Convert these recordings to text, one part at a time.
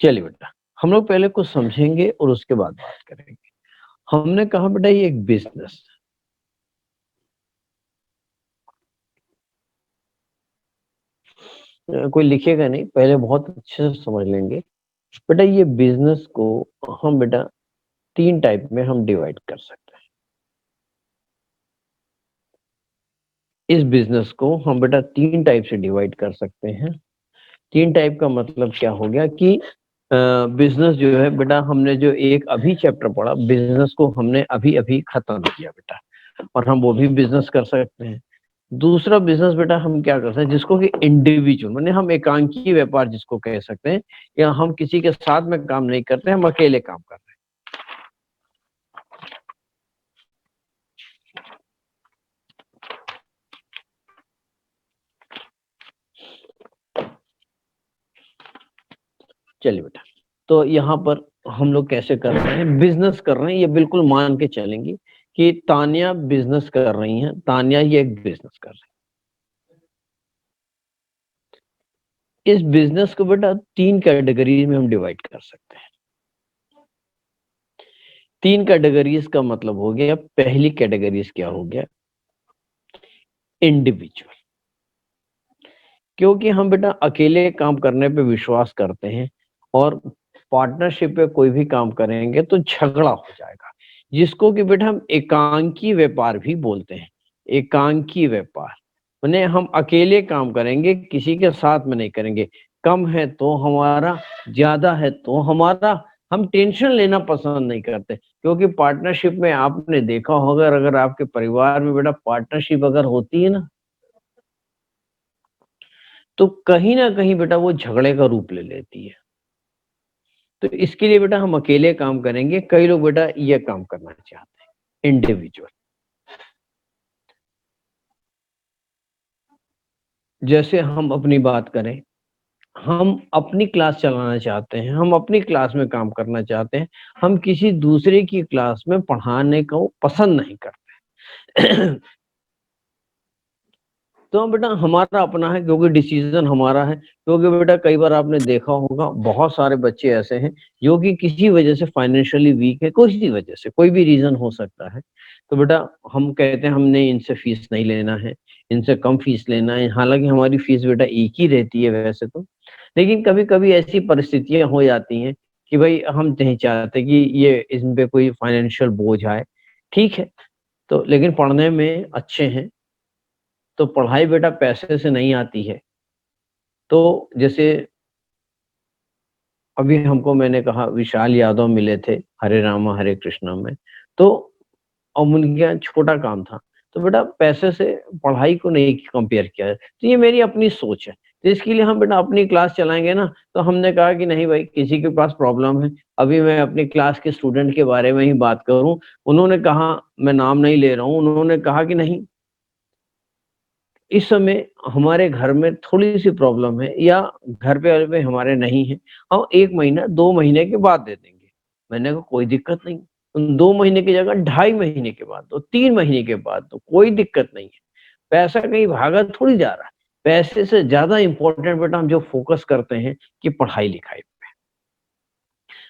चलिए बेटा, हम लोग पहले कुछ समझेंगे और उसके बाद बात करेंगे। हमने कहा बेटा ये एक बिज़नेस कोई लिखेगा नहीं, पहले बहुत अच्छे से समझ लेंगे। बेटा ये बिज़नेस को हम बेटा 3 टाइप में हम डिवाइड कर सकते हैं। इस बिज़नेस को हम बेटा 3 टाइप से डिवाइड कर सकते हैं। 3 टाइप का मतलब क्या हो गया कि बिज़नेस जो है बेटा हमने जो एक अभी चैप्टर पढ़ा, बिज़नेस को हमने अभी-अभी खत्म किया बेटा और हम वो भी बिज़नेस कर सकते हैं। दूसरा बिज़नेस बेटा हम क्या करते हैं जिसको कि इंडिविजुअल माने हम एकांकी व्यापार जिसको कह सकते हैं या हम किसी के साथ में काम नहीं करते, हम अकेले काम कर रहे हैं। चलिए बेटा, तो यहाँ पर हम लोग कैसे कर रहे हैं, बिज़नेस कर रहे हैं, ये बिल्कुल मान के चलेंगे कि तान्या बिज़नेस कर रही हैं, तान्या ये एक बिज़नेस कर रही है। इस बिज़नेस को बेटा 3 कैटेगरीज़ में हम डिवाइड कर सकते हैं। 3 कैटेगरीज़ का मतलब हो गया, पहली कैटेगरीज़ क्या हो गया, इंडिविजुअल। क्योंकि हम बेटा अकेले काम करने पे विश्वास करते हैं और पार्टनरशिप पे कोई भी काम करेंगे तो झगड़ा हो जाएगा, जिसको कि बेटा हम एकांकी व्यापार भी बोलते हैं। एकांकी व्यापार माने हम अकेले काम करेंगे, किसी के साथ में नहीं करेंगे। कम है तो हमारा, ज्यादा है तो हमारा, हम टेंशन लेना पसंद नहीं करते क्योंकि पार्टनरशिप में आपने देखा होगा अगर आपके परिवार में बेटा पार्टनरशिप अगर होती है ना, तो कहीं न कहीं बेटा वो झगड़े का रूप ले लेती है। तो इसके लिए बेटा हम अकेले काम करेंगे, कई लोग बेटा ये काम करना चाहते हैं, इंडिविजुअल। जैसे हम अपनी बात करें, हम अपनी क्लास चलाना चाहते हैं, हम अपनी क्लास में काम करना चाहते हैं, हम किसी दूसरे की क्लास में पढ़ाने को पसंद नहीं करते। तो बेटा हमारा अपना है क्योंकि डिसीजन हमारा है, क्योंकि बेटा कई बार आपने देखा होगा बहुत सारे बच्चे ऐसे हैं जो कि किसी वजह से फाइनेंशियली वीक है, किसी वजह से कोई भी रीजन हो सकता है। तो बेटा हम कहते हैं हमने इनसे फीस नहीं लेना है, इनसे कम फीस लेना है, हालांकि हमारी फीस बेटा एक ही रहती है वैसे तो, लेकिन कभी कभी ऐसी परिस्थितियां हो जाती हैं कि भाई हम नहीं चाहते कि ये इन पे कोई फाइनेंशियल बोझ आए। ठीक है, तो लेकिन पढ़ने में अच्छे हैं, तो पढ़ाई बेटा पैसे से नहीं आती है। तो जैसे अभी हमको मैंने कहा विशाल यादव मिले थे हरे रामा हरे कृष्णा में, तो अब उनके यहाँ छोटा काम था। तो बेटा पैसे से पढ़ाई को नहीं कंपेयर किया है। तो ये मेरी अपनी सोच है। तो इसके लिए हम बेटा अपनी क्लास चलाएँगे ना, तो हमने कहा कि नहीं भाई किसी के पास प्रॉब्लम है, अभी मैं अपनी क्लास के स्टूडेंट के बारे में ही बात करूँ। उन्होंने कहा, मैं नाम नहीं ले रहा हूँ, उन्होंने कहा कि नहीं इस समय हमारे घर में थोड़ी-सी प्रॉब्लम है या घर पे अभी हमारे नहीं है, हम 1 महीना 2 महीने के बाद दे देंगे। मैंने कहा कोई दिक्कत नहीं, तुम 2 महीने की जगह ढाई महीने के बाद दो, 3 महीने के बाद दो, कोई दिक्कत नहीं है। पैसा कहीं भागा थोड़ी जा रहा है। पैसे से ज़्यादा इम्पोर्टेंट बेटा हम जो फ़ोकस करते हैं कि पढ़ाई-लिखाई।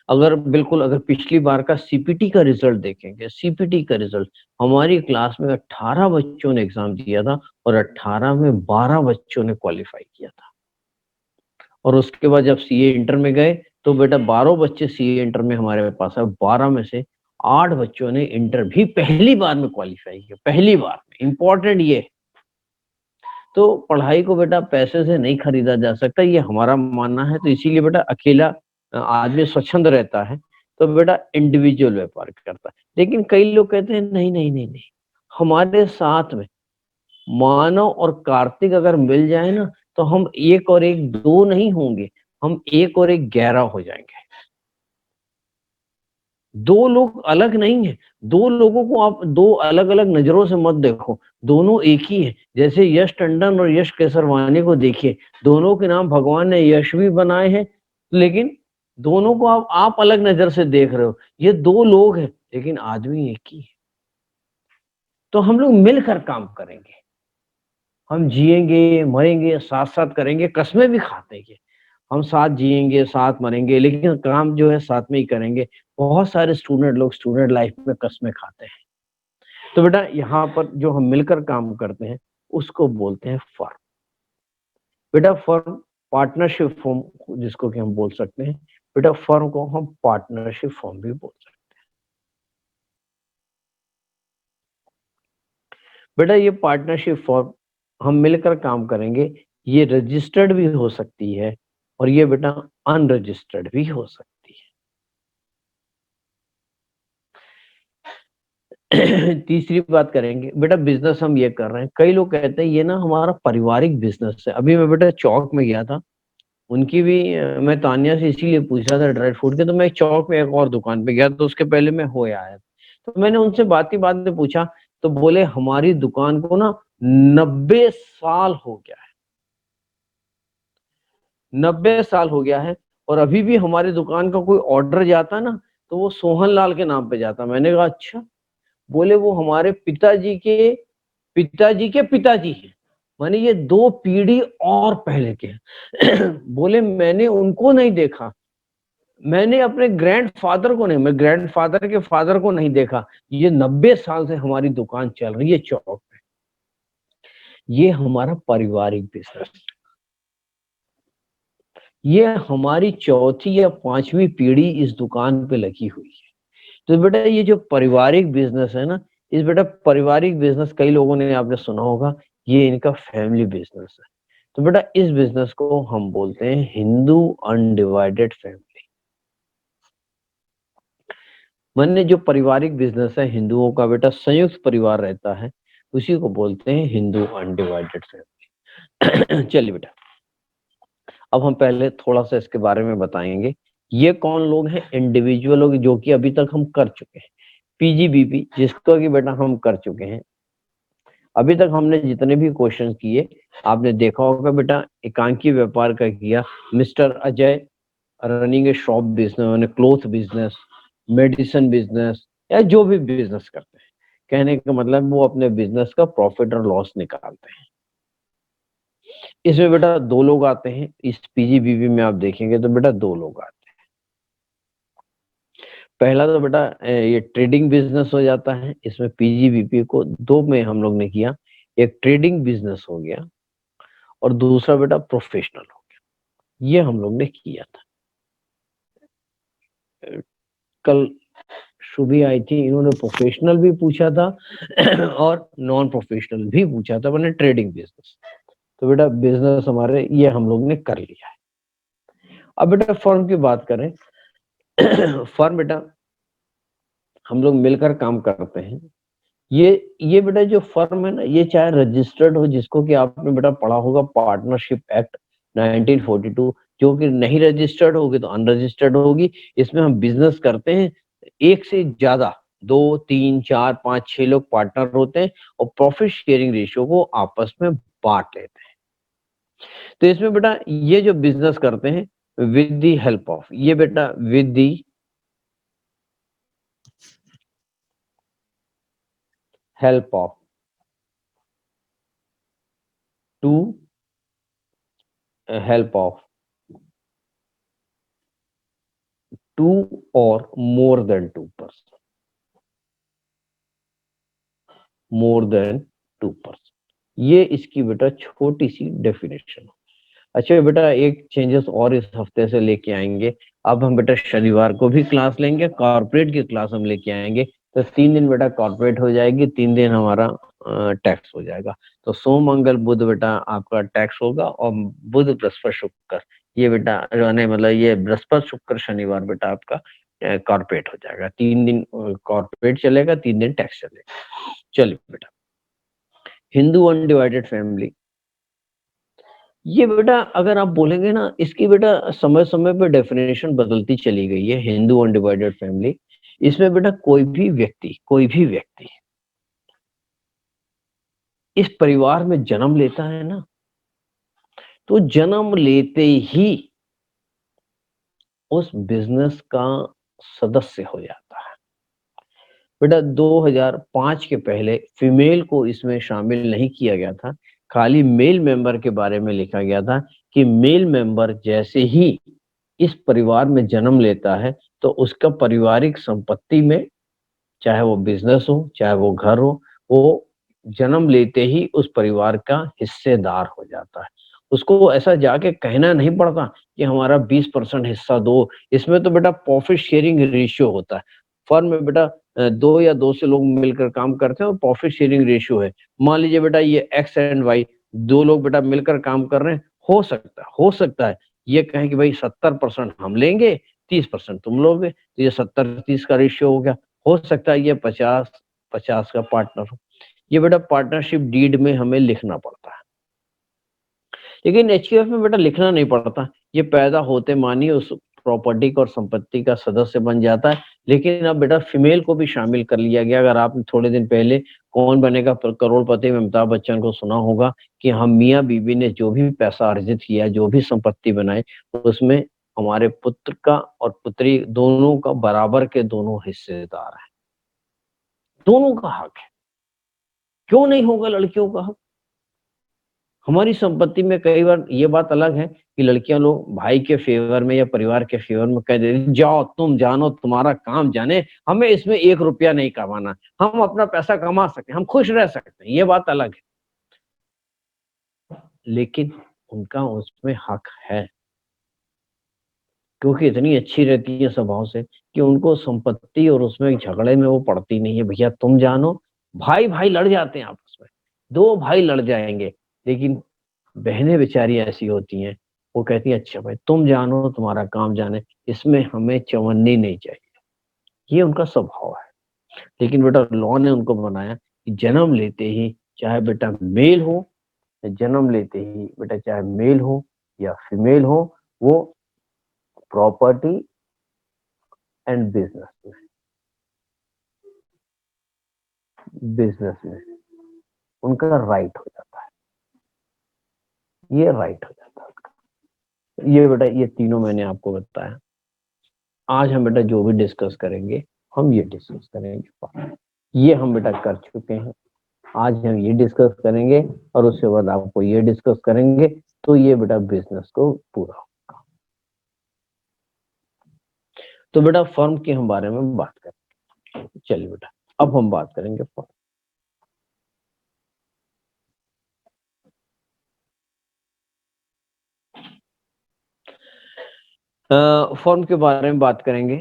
अगर बिल्कुल अगर पिछली बार का सीपीटी का रिज़ल्ट देखेंगे, सीपीटी का रिज़ल्ट हमारी क्लास में 18 बच्चों ने एग्ज़ाम दिया था और 18 में 12 बच्चों ने क्वालीफाई किया था। और उसके बाद जब सीए इंटर में गए, तो बेटा 12 बच्चे सीए इंटर में हमारे पास आए, 12 में से 8 बच्चों ने इंटर भी पहली बार में क्वालीफाई किया, पहली बार में, इम्पोर्टेंट ये है। तो पढ़ाई को बेटा पैसे से नहीं खरीदा जा सकता, ये हमारा मानना है। तो इसीलिए बेटा अकेला आदमी स्वच्छंद रहता है, तो बेटा इंडिविजुअल व्यापार करता है। लेकिन कई लोग कहते हैं नहीं, नहीं, नहीं, नहीं, हमारे साथ में मानव और कार्तिक अगर मिल जाए ना, तो हम 1 और 1 2 नहीं होंगे, हम 1 और 1 11 हो जाएँगे। 2 लोग अलग नहीं हैं, 2 लोगों को आप 2 अलग-अलग नज़रों से मत देखो, दोनों एक ही हैं। जैसे यश टंडन और यश केसरवानी को देखिए, दोनों के नाम भगवान ने यश भी बनाए हैं, लेकिन दोनों को आप अलग नज़र से देख रहे हो। ये 2 लोग हैं, लेकिन आदमी एक ही है। तो हम लोग मिलकर काम करेंगे, हम जिएँगे, मरेंगे, साथ-साथ करेंगे, कस्में भी खाते हैं। हम साथ जिएँगे, साथ मरेंगे, लेकिन काम जो है साथ में ही करेंगे। बहुत सारे स्टूडेंट लोग स्टूडेंट लाइफ में कस्में खाते हैं। तो बेटा यहाँ पर जो हम मिलकर काम करते हैं, उसको बोलते हैं फर्म। बेटा फर्म पार्टनरशिप फर्म जिसको कि हम बोल सकते हैं। बेटा फर्म को हम पार्टनरशिप फर्म भी बोल सकते हैं। बेटा ये पार्टनरशिप फर्म हम मिलकर काम करेंगे, ये रजिस्टर्ड भी हो सकती है और ये बेटा अनरजिस्टर्ड भी हो सकती है। तीसरी बात करेंगे, बेटा बिज़नेस हम ये कर रहे हैं, कई लोग कहते हैं ये ना हमारा पारिवारिक बिज़नेस है। अभी मैं बेटा चौक में गया था, उनकी भी मैं तानिया से इसीलिए पूछ रहा था ड्राई फ्रूट के, तो मैं चौक में एक और दुकान पे गया, तो उसके पहले मैं होया आया। तो मैंने उनसे बात ही बात में पूछा, तो बोले हमारी दुकान को ना 90 साल हो गया है। 90 साल हो गया है और अभी भी हमारी दुकान का कोई ऑर्डर जाता है ना, तो वो सोहन लाल के नाम पे जाता है। मैंने कहा अच्छा, बोले वो हमारे पिताजी के पिताजी के पिताजी हैं। माने ये 2 पीढ़ी और पहले के हैं। बोले मैंने उनको नहीं देखा, मैंने अपने ग्रैंडफ़ादर को नहीं, मैं ग्रैंडफ़ादर के फ़ादर को नहीं देखा। ये 90 साल से हमारी दुकान चल रही है चौक पे। ये हमारा पारिवारिक बिज़नेस, ये हमारी चौथी या 5वीं पीढ़ी इस दुकान पे लगी हुई है। तो बेटा ये जो पारिवारिक बिज़नेस है ना, इस बेटा पारिवारिक बिज़नेस कई लोगों ने आपने सुना होगा, ये इनका फैमिली बिज़नेस है। तो बेटा इस बिज़नेस को हम बोलते हैं हिंदू अनडिवाइडेड फैमिली। माने जो पारिवारिक बिज़नेस है हिंदुओं का बेटा संयुक्त परिवार रहता है, उसी को बोलते हैं हिंदू अनडिवाइडेड फैमिली। चलिए बेटा, अब हम पहले थोड़ा-सा इसके बारे में बताएँगे। ये कौन लोग हैं? इंडिविजुअल लोग जो कि अभी तक हम कर चुके हैं। पीजीबीपी जिसको कि बेटा हम कर चुके हैं। अभी तक हमने जितने भी क्वेश्चन किए, आपने देखा होगा बेटा एकांकी व्यापार का किया, मिस्टर अजय रनिंग ए शॉप बिज़नेस माने क्लॉथ बिज़नेस, मेडिसिन बिज़नेस या जो भी बिज़नेस करते हैं। कहने का मतलब वो अपने बिज़नेस का प्रॉफ़िट और लॉस निकालते हैं। इसमें बेटा 2 लोग आते हैं, इस पीजीबीवी में आप देखेंगे तो बेटा 2 लोग आते हैं। पहला तो बेटा ये ट्रेडिंग बिज़नेस हो जाता है, इसमें पीजीबीपी को 2 में हम लोग ने किया, एक ट्रेडिंग बिज़नेस हो गया और दूसरा बेटा प्रोफ़ेशनल हो गया, ये हम लोग ने किया था। अ, कल शुभी आई थी, इन्होंने प्रोफ़ेशनल भी पूछा था और नॉन प्रोफ़ेशनल भी पूछा था, माने ट्रेडिंग बिज़नेस। तो बेटा बिज़नेस हमारे ये हम लोग ने कर लिया है। अब बेटा फर्म की बात करें, फर्म बेटा हम लोग मिलकर काम करते हैं। ये बेटा जो फर्म है ना, ये चाहे रजिस्टर्ड हो जिसको कि आपने बेटा पढ़ा होगा पार्टनरशिप एक्ट 1942, जो कि नहीं रजिस्टर्ड होगी तो अनरजिस्टर्ड होगी। इसमें हम बिज़नेस करते हैं, एक से ज़्यादा 2, 3, 4, 5, 6 लोग पार्टनर होते हैं और प्रॉफिट शेयरिंग रेशियो को आपस में बाँट लेते हैं। तो इसमें बेटा ये जो बिज़नेस करते हैं विद द हेल्प ऑफ ये बेटा with the help of 2 help of 2 और more than 2 person, more than 2 person, ये इसकी बेटा छोटी सी डेफिनेशन। अच्छा बेटा एक चेंजेस और इस हफ्ते से लेके आएंगे। अब हम बेटा शनिवार को भी क्लास लेंगे, कॉर्पोरेट की क्लास हम लेके आएंगे। तो 3 दिन बेटा कॉर्पोरेट हो जाएगी, 3 दिन हमारा टैक्स हो जाएगा। तो सोम मंगल बुध बेटा आपका टैक्स होगा और बुध बृहस्पति शुक्र ये बेटा यानी मतलब ये बृहस्पति शुक्र शनिवार बेटा आपका कॉर्पोरेट हो जाएगा। 3 दिन कॉर्पोरेट चलेगा, 3 दिन टैक्स चलेगा। चलिए बेटा, हिंदू अनडिवाइडेड फैमिली, ये बेटा अगर आप बोलेंगे ना इसकी बेटा समय-समय पे डेफिनेशन बदलती चली गई है हिंदू अनडिवाइडेड फैमिली। इसमें बेटा कोई भी व्यक्ति इस परिवार में जन्म लेता है ना, तो जन्म लेते ही उस बिज़नेस का सदस्य हो जाता है। बेटा 2005 के पहले फीमेल को इसमें शामिल नहीं किया गया था। खाली मेल मेंबर के बारे में लिखा गया था कि मेल मेंबर जैसे ही इस परिवार में जन्म लेता है, तो उसका पारिवारिक संपत्ति में, चाहे वो बिज़नेस हो, चाहे वो घर हो, वो जन्म लेते ही उस परिवार का हिस्सेदार हो जाता है। उसको ऐसा जाके कहना नहीं पड़ता कि हमारा 20% हिस्सा दो, इसमें तो बेटा प्रॉफिट शेयरिंग रेशियो होता है। फर्म में बेटा 2 या 2 से लोग मिलकर काम करते हैं और प्रॉफिट शेयरिंग रेशियो है। मान लीजिए बेटा ये एक्स एंड वाई 2 लोग बेटा मिलकर काम कर रहे हैं, हो सकता है ये कहें कि भाई 70% हम लेंगे, 30% तुम लोगे, तो ये 70-30 का रेशियो हो गया। हो सकता है ये 50-50 का पार्टनर हो। ये बेटा पार्टनरशिप डीड में हमें लिखना पड़ता है। लेकिन एचयूएफ में बेटा लिखना नहीं पड़ता। ये पैदा होते मानिए उस प्रॉपर्टी का और संपत्ति का सदस्य बन जाता है। लेकिन अब बेटा फीमेल को भी शामिल कर लिया गया। अगर आपने थोड़े दिन पहले कौन बनेगा करोड़पति में अमिताभ बच्चन को सुना होगा कि हम मियाँ बीवी ने जो भी पैसा अर्जित किया, जो भी संपत्ति बनाई, उसमें हमारे पुत्र का और पुत्री दोनों का बराबर के दोनों हिस्सेदार हैं। दोनों का हक है। क्यों नहीं होगा लड़कियों का हक? हमारी संपत्ति में कई बार ये बात अलग है कि लड़कियां लोग भाई के फेवर में या परिवार के फेवर में कह देती, जाओ तुम जानो, तुम्हारा काम जाने, हमें इसमें 1 रुपया नहीं कमाना, हम अपना पैसा कमा सकते हैं, हम खुश रह सकते हैं, ये बात अलग है। लेकिन उनका उसमें हक है, क्योंकि इतनी अच्छी रहती है स्वभाव से कि उनको संपत्ति और उसमें झगड़े में वो पड़ती नहीं है। भैया तुम जानो, भाई भाई लड़ जाते हैं आपस में, 2 भाई लड़ जाएंगे, लेकिन बहनें बेचारी ऐसी होती हैं, वो कहती हैं अच्छा भाई तुम जानो, तुम्हारा काम जाने, इसमें हमें चवन्नी नहीं चाहिए। ये उनका स्वभाव है। लेकिन बेटा लॉ ने उनको बनाया कि जन्म लेते ही, चाहे बेटा मेल हो, जन्म लेते ही बेटा चाहे मेल हो या फीमेल हो, वो प्रॉपर्टी एंड बिजनेस में उनका राइट हो जाता है। ये राइट हो जाता है उनका। ये बेटा ये तीनों मैंने आपको बताया। आज हम बेटा जो भी डिस्कस करेंगे, हम ये डिस्कस करेंगे, ये हम बेटा कर चुके हैं। आज हम ये डिस्कस करेंगे और उसके बाद आपको ये डिस्कस करेंगे, तो ये बेटा बिजनेस को पूरा होगा। तो बेटा फर्म के हम बारे में बात करेंगे। चलिए बेटा अब हम बात करेंगे फर्म। फर्म के बारे में बात करेंगे।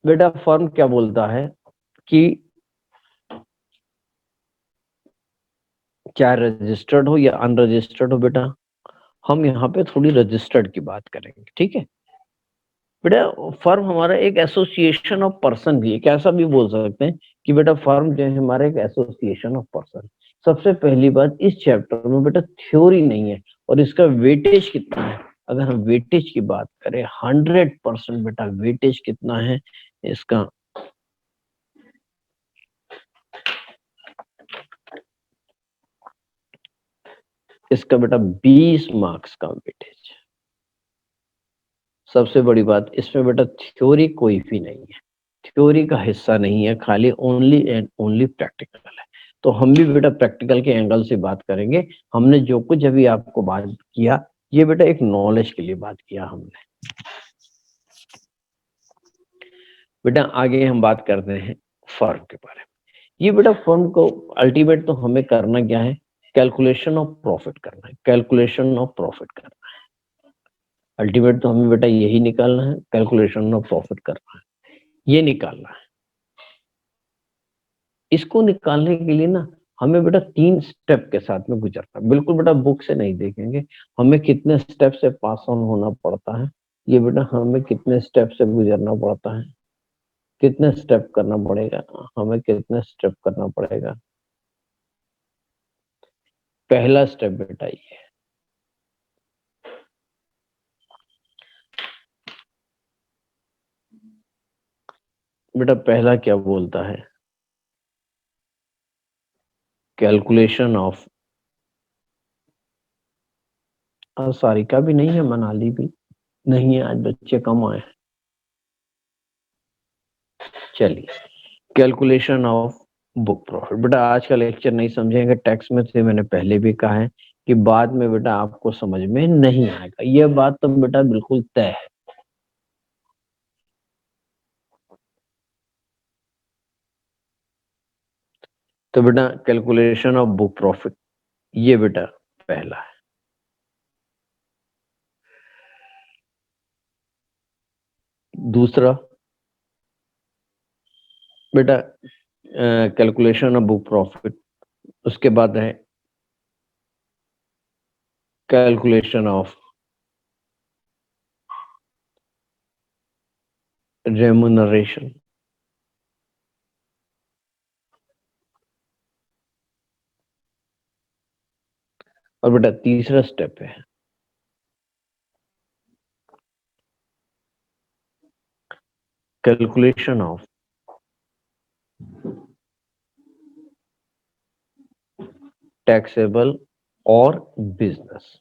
बेटा फर्म क्या बोलता है कि चाहे रजिस्टर्ड हो या अनरजिस्टर्ड हो, बेटा हम यहाँ पे थोड़ी रजिस्टर्ड की बात करेंगे, ठीक है। बेटा फर्म हमारा एक एसोसिएशन ऑफ पर्सन भी है, कैसा भी बोल सकते हैं कि बेटा फर्म जो है हमारा एक एसोसिएशन ऑफ पर्सन। सबसे पहली बात, इस चैप्टर में बेटा थ्योरी नहीं है और इसका वेटेज कितना है। अगर हम वेटेज की बात करें, 100% बेटा वेटेज कितना है इसका, इसका बेटा 20 मार्क्स का वेटेज। सबसे बड़ी बात, इसमें बेटा थ्योरी कोई भी नहीं है, थ्योरी का हिस्सा नहीं है, खाली ओनली एंड ओनली प्रैक्टिकल है। तो हम भी बेटा प्रैक्टिकल के एंगल से बात करेंगे। हमने जो कुछ अभी आपको बात किया, ये बेटा एक नॉलेज के लिए बात किया हमने। बेटा आगे हम बात करते हैं फर्म के बारे में। ये बेटा फर्म को अल्टीमेट तो हमें करना क्या है, कैलकुलेशन ऑफ प्रॉफिट करना है, कैलकुलेशन ऑफ प्रॉफिट करना है। अल्टीमेट तो हमें बेटा यही निकालना है, कैलकुलेशन ऑफ प्रॉफिट करना है, ये निकालना है। इसको निकालने के लिए ना हमें बेटा 3 स्टेप के साथ में गुजरना, बिल्कुल बेटा बुक से नहीं देखेंगे, हमें कितने स्टेप से पास ऑन होना पड़ता है, ये बेटा हमें कितने स्टेप से गुजरना पड़ता है, कितने स्टेप करना पड़ेगा, हमें कितने स्टेप करना पड़ेगा। पहला स्टेप बेटा ये, बेटा पहला क्या बोलता है, कैलकुलेशन ऑफ, सारिका भी नहीं है, मनाली भी नहीं है, आज बच्चे कम आए हैं। चलिए, कैलकुलेशन ऑफ बुक प्रॉफिट। बेटा आज का लेक्चर नहीं समझेंगे टैक्स में, से मैंने पहले भी कहा है कि बाद में बेटा आपको समझ में नहीं आएगा, ये बात तो बेटा बिल्कुल तय है। तो बेटा कैलकुलेशन ऑफ बुक प्रॉफिट, ये बेटा पहला है। दूसरा बेटा कैलकुलेशन ऑफ बुक प्रॉफिट, उसके बाद है कैलकुलेशन ऑफ रेमुनरेशन, और बेटा तीसरा स्टेप है कैलकुलेशन ऑफ टैक्सेबल और बिजनेस।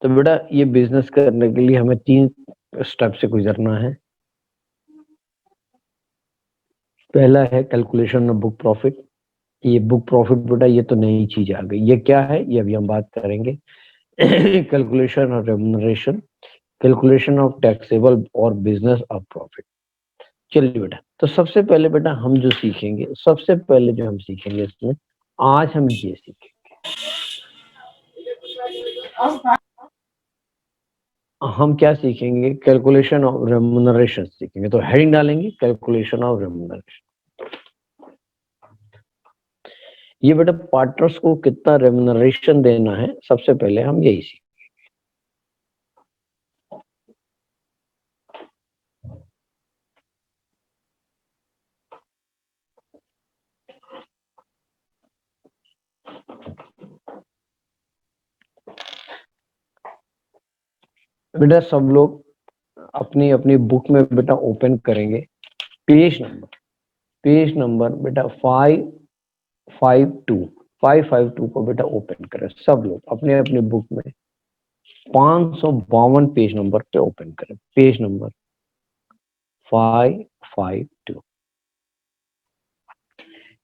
तो बेटा ये बिजनेस करने के लिए हमें 3 स्टेप से गुजरना है। पहला है कैलकुलेशन ऑफ बुक प्रॉफिट। ये बुक प्रॉफिट बेटा ये तो नई चीज आ गई, ये क्या है ये अभी हम बात करेंगे। Calculation of remuneration, calculation of taxable और बिजनेस ऑफ प्रॉफिट। चलिए बेटा, तो सबसे पहले बेटा हम जो सीखेंगे, सबसे पहले जो हम सीखेंगे इसमें, आज हम ये सीखेंगे, हम क्या सीखेंगे, कैलकुलेशन ऑफ रेमुनरेशन सीखेंगे। तो हेडिंग डालेंगे कैलकुलेशन ऑफ रेमुनरेशन। ये बेटा पार्टनर्स को कितना रेमुनरेशन देना है, सबसे पहले हम यही सीखेंगे। बेटा सब लोग अपनी अपनी बुक में बेटा ओपन करेंगे पेज नंबर बेटा 552 को बेटा ओपन करें सब लोग अपने अपने बुक में। 552 पेज नंबर पे ओपन करें, पेज नंबर 552।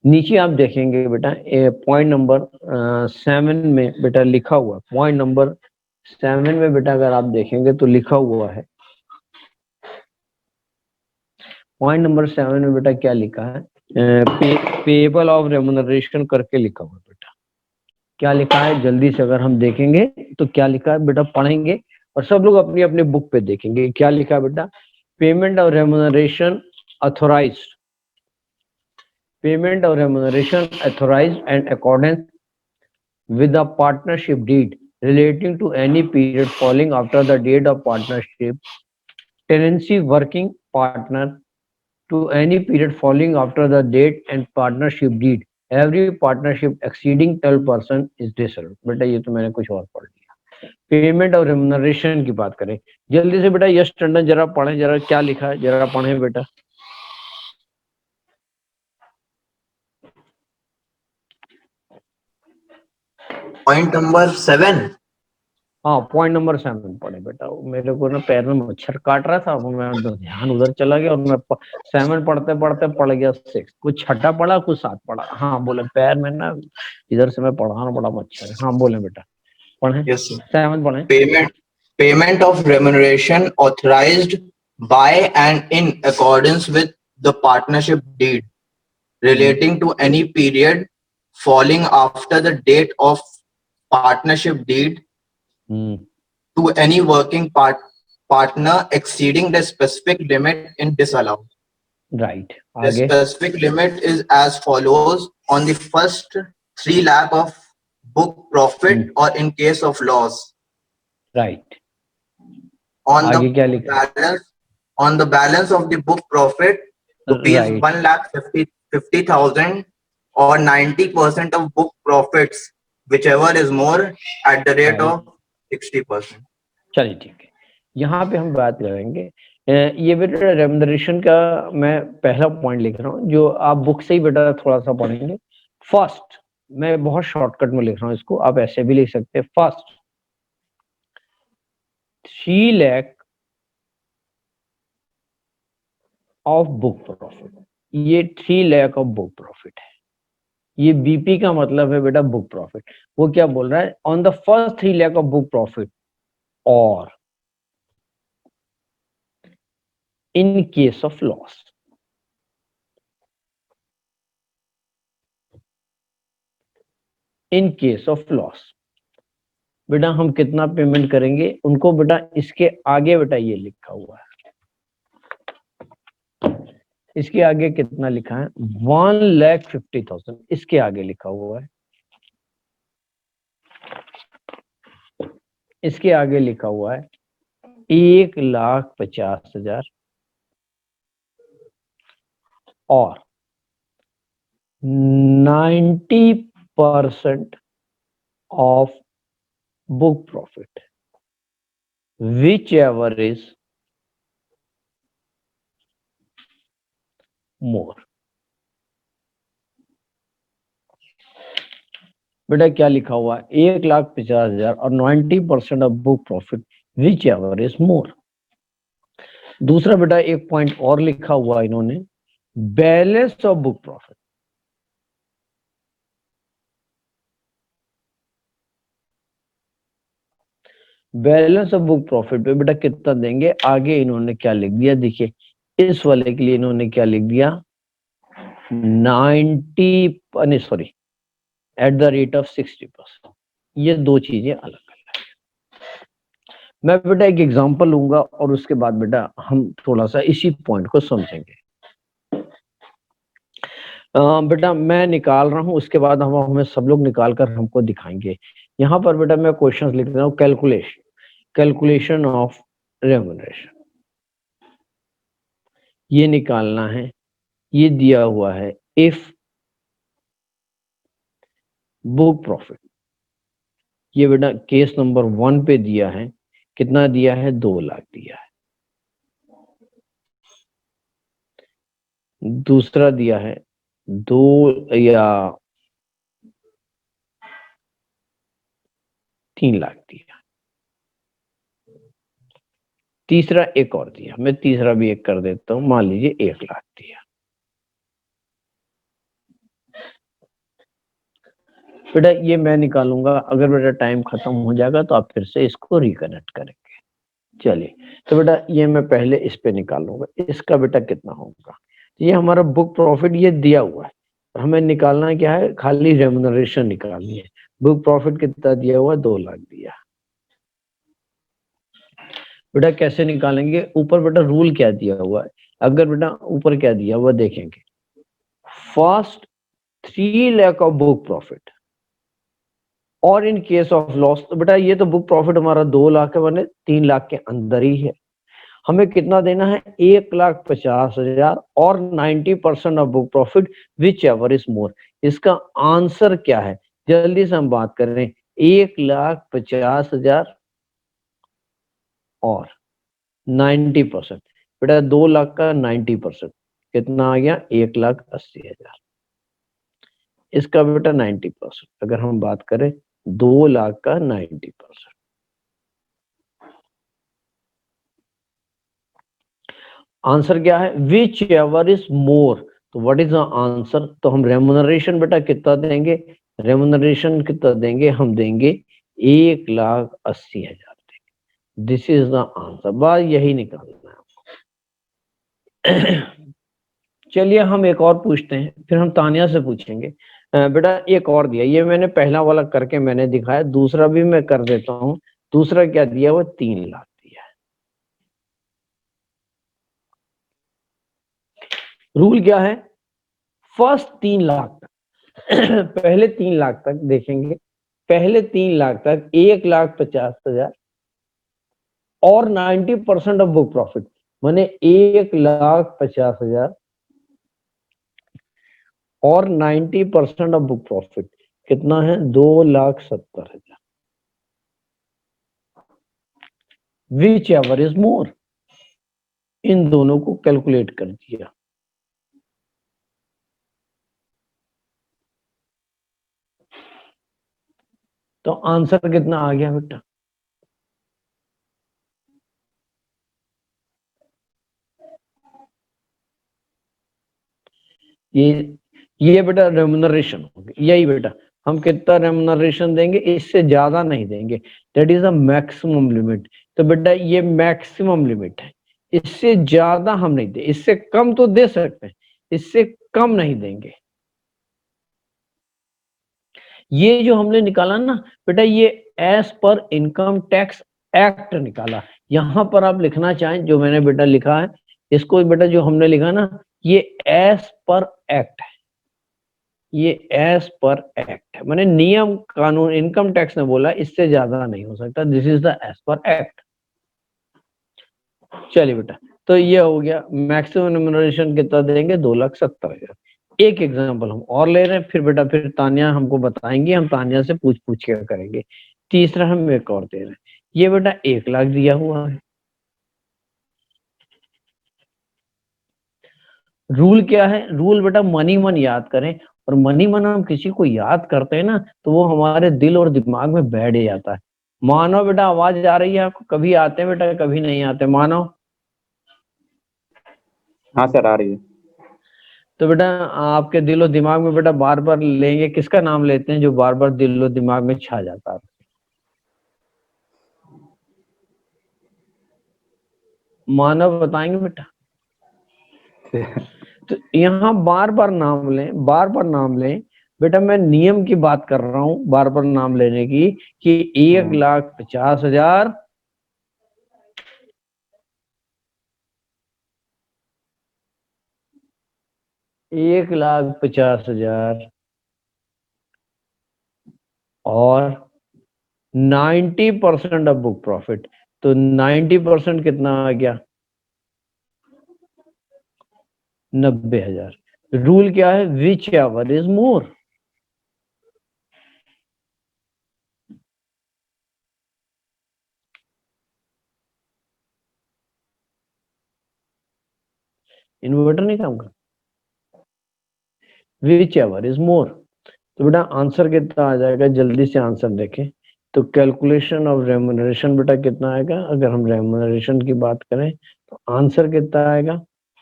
नीचे आप देखेंगे बेटा पॉइंट नंबर 7 में बेटा लिखा हुआ, पॉइंट नंबर 7 में बेटा अगर आप देखेंगे तो लिखा हुआ है, पॉइंट नंबर 7 में बेटा क्या लिखा है, पेएबल ऑफ रेमुनरेशन करके लिखा हुआ बेटा। क्या लिखा है जल्दी से अगर हम देखेंगे तो क्या लिखा है बेटा, पढ़ेंगे और सब लोग अपनी अपनी बुक पे देखेंगे क्या लिखा है बेटा। Payment of remuneration authorised, payment of remuneration authorised and accordance with a partnership deed relating to any period falling after the date of partnership, tenancy working partner to any period falling after the date and partnership deed, every partnership exceeding 12% is dissolved। बेटा ये तो मैंने कुछ और पढ़ लिया। Payment और remuneration की बात करें, जल्दी से बेटा यश टंडन जरा पढ़े, जरा क्या लिखा है जरा पढ़े बेटा। Point number 7। हाँ पॉइंट नंबर 7 पढ़े बेटा, मेरे को ना पैर में मच्छर काट रहा था, मैं ध्यान उधर चला गया और मैं 7 पढ़ते पढ़ते पढ़ गया 6, कुछ छठा पढ़ा कुछ 7 पढ़ा। हाँ बोले पैर में ना इधर से मैं पढ़ाना बड़ा मच्छर है। हाँ बोले बेटा पढ़े, यस 7 पढ़े। Payment of remuneration authorized by and in accordance with the partnership deed relating to any period falling after the date of partnership deed to any working partner exceeding the specific limit in disallowed. Right. The specific limit is as follows: on the first 3 lakh of book profit or in case of loss. Right. On the balance of the book profit, rupees 1,50,000 or 90% of book profits, whichever is more, at the rate of 60%. चलिए ठीक है, यहाँ पे हम बात करेंगे ये बेटा रेमुनरेशन का मैं पहला पॉइंट लिख रहा हूँ, जो आप बुक से ही बेटा थोड़ा सा पढ़ेंगे। फर्स्ट, मैं बहुत शॉर्टकट में लिख रहा हूँ इसको, आप ऐसे भी लिख सकते हैं। First, 3 lakh of book profit, ये 3 लाख ऑफ बुक प्रॉफिट है। ये बीपी का मतलब है बेटा बुक प्रॉफिट। वो क्या बोल रहा है, on the first 3 lakh of book profit और in case of loss, in case of loss बेटा हम कितना पेमेंट करेंगे उनको, बेटा इसके आगे बेटा ये लिखा हुआ है, इसके आगे कितना लिखा है 1,50,000, इसके आगे लिखा हुआ है, इसके आगे लिखा हुआ है 1,50,000 और 90% of book profit which ever is more. बेटा क्या लिखा हुआ है 1,50,000 और 90% of book profit which ever is more. दूसरा बेटा एक पॉइंट और लिखा हुआ इन्होंने, balance of book profit. Balance of book profit पे बेटा कितना देंगे, आगे इन्होंने क्या लिख दिया देखिए, इस वाले के लिए इन्होंने क्या लिख दिया 90 sorry at the rate of 60%। ये दो चीजें अलग अलग। मैं बेटा एक एग्जांपल लूंगा और उसके बाद बेटा हम थोड़ा सा इसी पॉइंट को समझेंगे। बेटा मैं निकाल रहा हूं, उसके बाद हम हमें सब लोग निकाल कर हमको दिखाएंगे। यहाँ पर बेटा मैं क्वेश्चंस लिख रहा हूँ, कैलकुलेशन ऑफ रेम्युनरेशन ये निकालना है। ये दिया हुआ है इफ बुक प्रॉफिट, ये बेटा केस नंबर 1 पे दिया है, कितना दिया है 2 लाख दिया है। दूसरा दिया है 2 या 3 लाख दिया। तीसरा एक और दिया, मैं तीसरा भी एक कर देता हूं, मान लीजिए 1 लाख दिया। बेटा ये मैं निकालूंगा, अगर बेटा टाइम खत्म हो जाएगा तो आप फिर से इसको रिकनेक्ट करेंगे। चलिए तो बेटा ये मैं पहले इस पे निकालूंगा, इसका बेटा कितना होगा। ये हमारा बुक प्रॉफिट ये दिया हुआ है, हमें निकालना क्या है, खाली रेम्युनरेशन निकालनी है। बुक प्रॉफिट कितना दिया हुआ है 2 लाख दिया। बेटा कैसे निकालेंगे, ऊपर बेटा रूल क्या दिया हुआ है, अगर बेटा ऊपर क्या दिया हुआ देखेंगे, first 3 lakh of book profit और इन केस ऑफ लॉस, तो बेटा ये तो बुक प्रॉफिट हमारा 2 लाख है, बने 3 लाख के अंदर ही है। हमें कितना देना है 1,50,000 और 90% of book profit which ever is more. इसका आंसर क्या है, जल्दी से हम बात कर रहे हैं, 1,50,000 और 90%। बेटा 2 लाख का 90% कितना आ गया 1,80,000। इसका बेटा 90% अगर हम बात करें 2 लाख का 90%, आंसर क्या है विच एवर इज मोर। तो व्हाट इज द आंसर, तो हम रेमुनरेशन बेटा कितना देंगे, रेमुनरेशन कितना देंगे, हम देंगे 1,80,000 देंगे। दिस इज द आंसर, बात यही निकालना है। चलिए हम एक और पूछते हैं, फिर हम तानिया से पूछेंगे। बेटा एक और दिया, ये मैंने पहला वाला करके मैंने दिखाया, दूसरा भी मैं कर देता हूँ। दूसरा क्या दिया, वो 3 लाख दिया है। रूल क्या है, फर्स्ट 3 लाख तक पहले 3 लाख तक देखेंगे, पहले 3 लाख तक 1,50,000 और 90% ऑफ बुक प्रॉफिट, माने 1,50,000 और 90% ऑफ बुक प्रॉफिट कितना है 2,70,000, विच एवर इज मोर। इन दोनों को कैलकुलेट कर दिया, तो आंसर कितना आ गया बेटा, ये बेटा रेमुनरेशन होगी, यही बेटा हम कितना रेमुनरेशन देंगे, इससे ज्यादा नहीं देंगे, that is a maximum limit. तो बेटा ये मैक्सिमम लिमिट है, इससे ज्यादा हम नहीं दे, इससे कम तो दे सकते हैं, इससे कम नहीं देंगे। ये जो हमने निकाला ना बेटा, ये as per income tax act निकाला। यहां पर आप लिखना चाहें जो मैंने बेटा लिखा है, इसको बेटा जो हमने लिखा ना, ये एज पर एक्ट है, ये एज पर एक्ट है, मैंने नियम कानून इनकम टैक्स ने बोला इससे ज्यादा नहीं हो सकता, this is the as per act. चलिए बेटा, तो ये हो गया मैक्सिमम रेम्युनरेशन कितना देंगे, 2,70,000। एक एग्जांपल हम और ले रहे हैं, फिर बेटा फिर तानिया हमको बताएंगे, हम तानिया से पूछ पूछ के करेंगे। तीसरा हम एक और दे रहे हैं, ये बेटा 1,00,000 दिया हुआ है। रूल क्या है, रूल बेटा मनी मन याद करें, और मनी मन हम किसी को याद करते हैं ना तो वो हमारे दिल और दिमाग में बैठ जाता है। मानो बेटा आवाज आ रही है आपको, कभी आते हैं बेटा कभी नहीं आते, मानो। हाँ सर आ रही है। तो बेटा आपके दिलो दिमाग में बेटा बार बार लेंगे, किसका नाम लेते हैं जो बार बार दिलो दिमाग में छा जाता है, मानव बताएंगे बेटा। तो यहाँ बार बार नाम लें, बार बार नाम लें बेटा, मैं नियम की बात कर रहा हूं बार बार नाम लेने की, कि 1,50,000 1,50,000 और 90% ऑफ बुक प्रॉफिट। तो 90% कितना आ गया, 90,000। रूल क्या है, which ever is more. Inverter नहीं काम कर, विच एवर इज मोर। तो बेटा आंसर कितना आ जाएगा, जल्दी से आंसर देखें। तो कैलकुलेशन ऑफ रेम्युनरेशन बेटा कितना आएगा, अगर हम रेम्युनरेशन की बात करें तो आंसर कितना आएगा,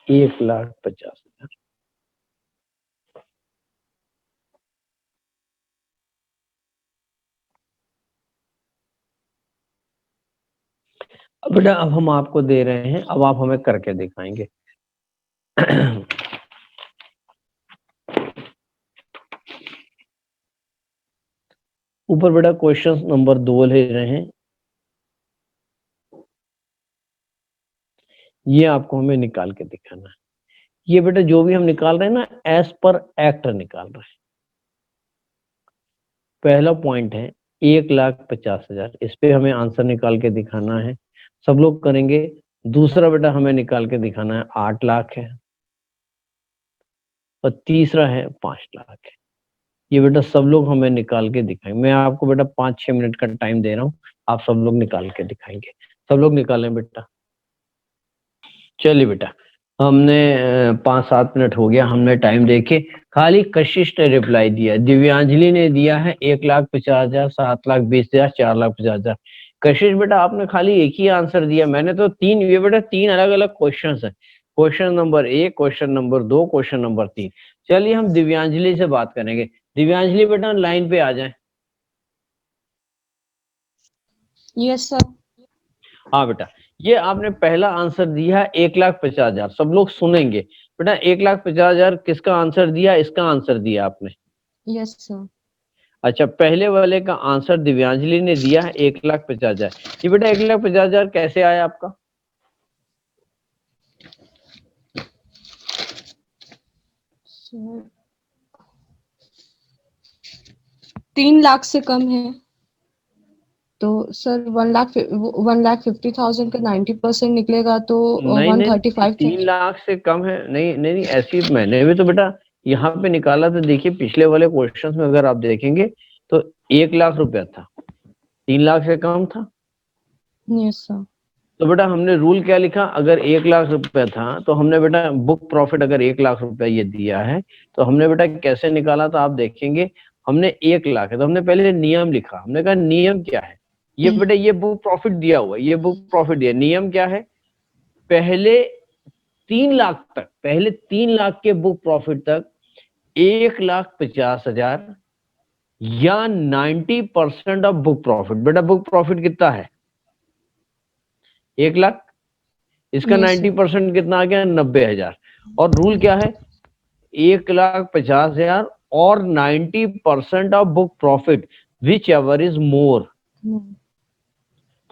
1,50,000। अब बेटा अब हम आपको दे रहे हैं, अब आप हमें करके दिखाएंगे। ऊपर बेटा क्वेश्चन नंबर 2 ले रहे हैं, ये आपको हमें निकाल के दिखाना है। ये बेटा जो भी हम निकाल रहे हैं ना, एज पर एक्ट निकाल रहे हैं। पहला पॉइंट है 1,50,000, इस पे हमें आंसर निकाल के दिखाना है, सब लोग करेंगे। दूसरा बेटा हमें निकाल के दिखाना है 8 लाख है, और तीसरा है 5 लाख है। ये बेटा सब लोग हमें निकाल के दिखाएंगे, मैं आपको बेटा 5-6 मिनट का टाइम दे रहा हूँ, आप सब लोग निकाल के दिखाएंगे। सब लोग निकालें बेटा। चलिए बेटा, हमने 5-7 मिनट हो गया, हमने टाइम देखे। खाली कशिश ने रिप्लाई दिया, दिव्यांजलि ने दिया है 1,50,000, 7,20,000, 4,50,000। कशिश बेटा आपने खाली एक ही आंसर दिया, मैंने तो 3, ये बेटा 3 अलग अलग क्वेश्चन है, question number 1, question number 2, question number 3। चलिए हम दिव्यांजलि से बात करेंगे। दिव्यांजलि बेटा लाइन पे आ जाए। Yes sir. हाँ बेटा, ये आपने पहला आंसर दिया 1,50,000, सब लोग सुनेंगे बेटा। 1,50,000 किसका आंसर दिया, इसका आंसर दिया आपने। Yes sir. अच्छा, पहले वाले का आंसर दिव्यांजलि ने दिया है 1,50,000। ये बेटा 1,50,000 कैसे आया आपका, सर 3 लाख से कम है, तो सर 1,50,000 का 90% निकलेगा तो नहीं 135,000। 3 लाख से कम है, नहीं नहीं ऐसी मैंने भी तो बेटा यहाँ पे निकाला था। देखिए पिछले वाले क्वेश्चंस में अगर आप देखेंगे तो 1,00,000 रुपया था, 3 लाख से कम था। Yes sir. तो बेटा हमने रूल क्या लिखा, अगर 1,00,000 रुपया था तो हमने बेटा बुक प्रॉफिट अगर 1,00,000 रुपया ये दिया है, तो हमने बेटा कैसे निकाला था आप देखेंगे। हमने 1,00,000 है तो हमने पहले नियम लिखा, हमने कहा नियम क्या है, ये बेटा ये बुक प्रॉफिट दिया हुआ है, ये बुक प्रॉफिट दिया, नियम क्या है, पहले 3 लाख तक, पहले 3 लाख के बुक प्रॉफिट तक 1,50,000 या 90% ऑफ बुक प्रॉफिट। बेटा बुक प्रॉफिट कितना है? 1 लाख। इसका Yes, sir. 90% कितना आ गया? 90,000। और रूल क्या है? 1,50,000 और 90% of book profit which ever is more. No.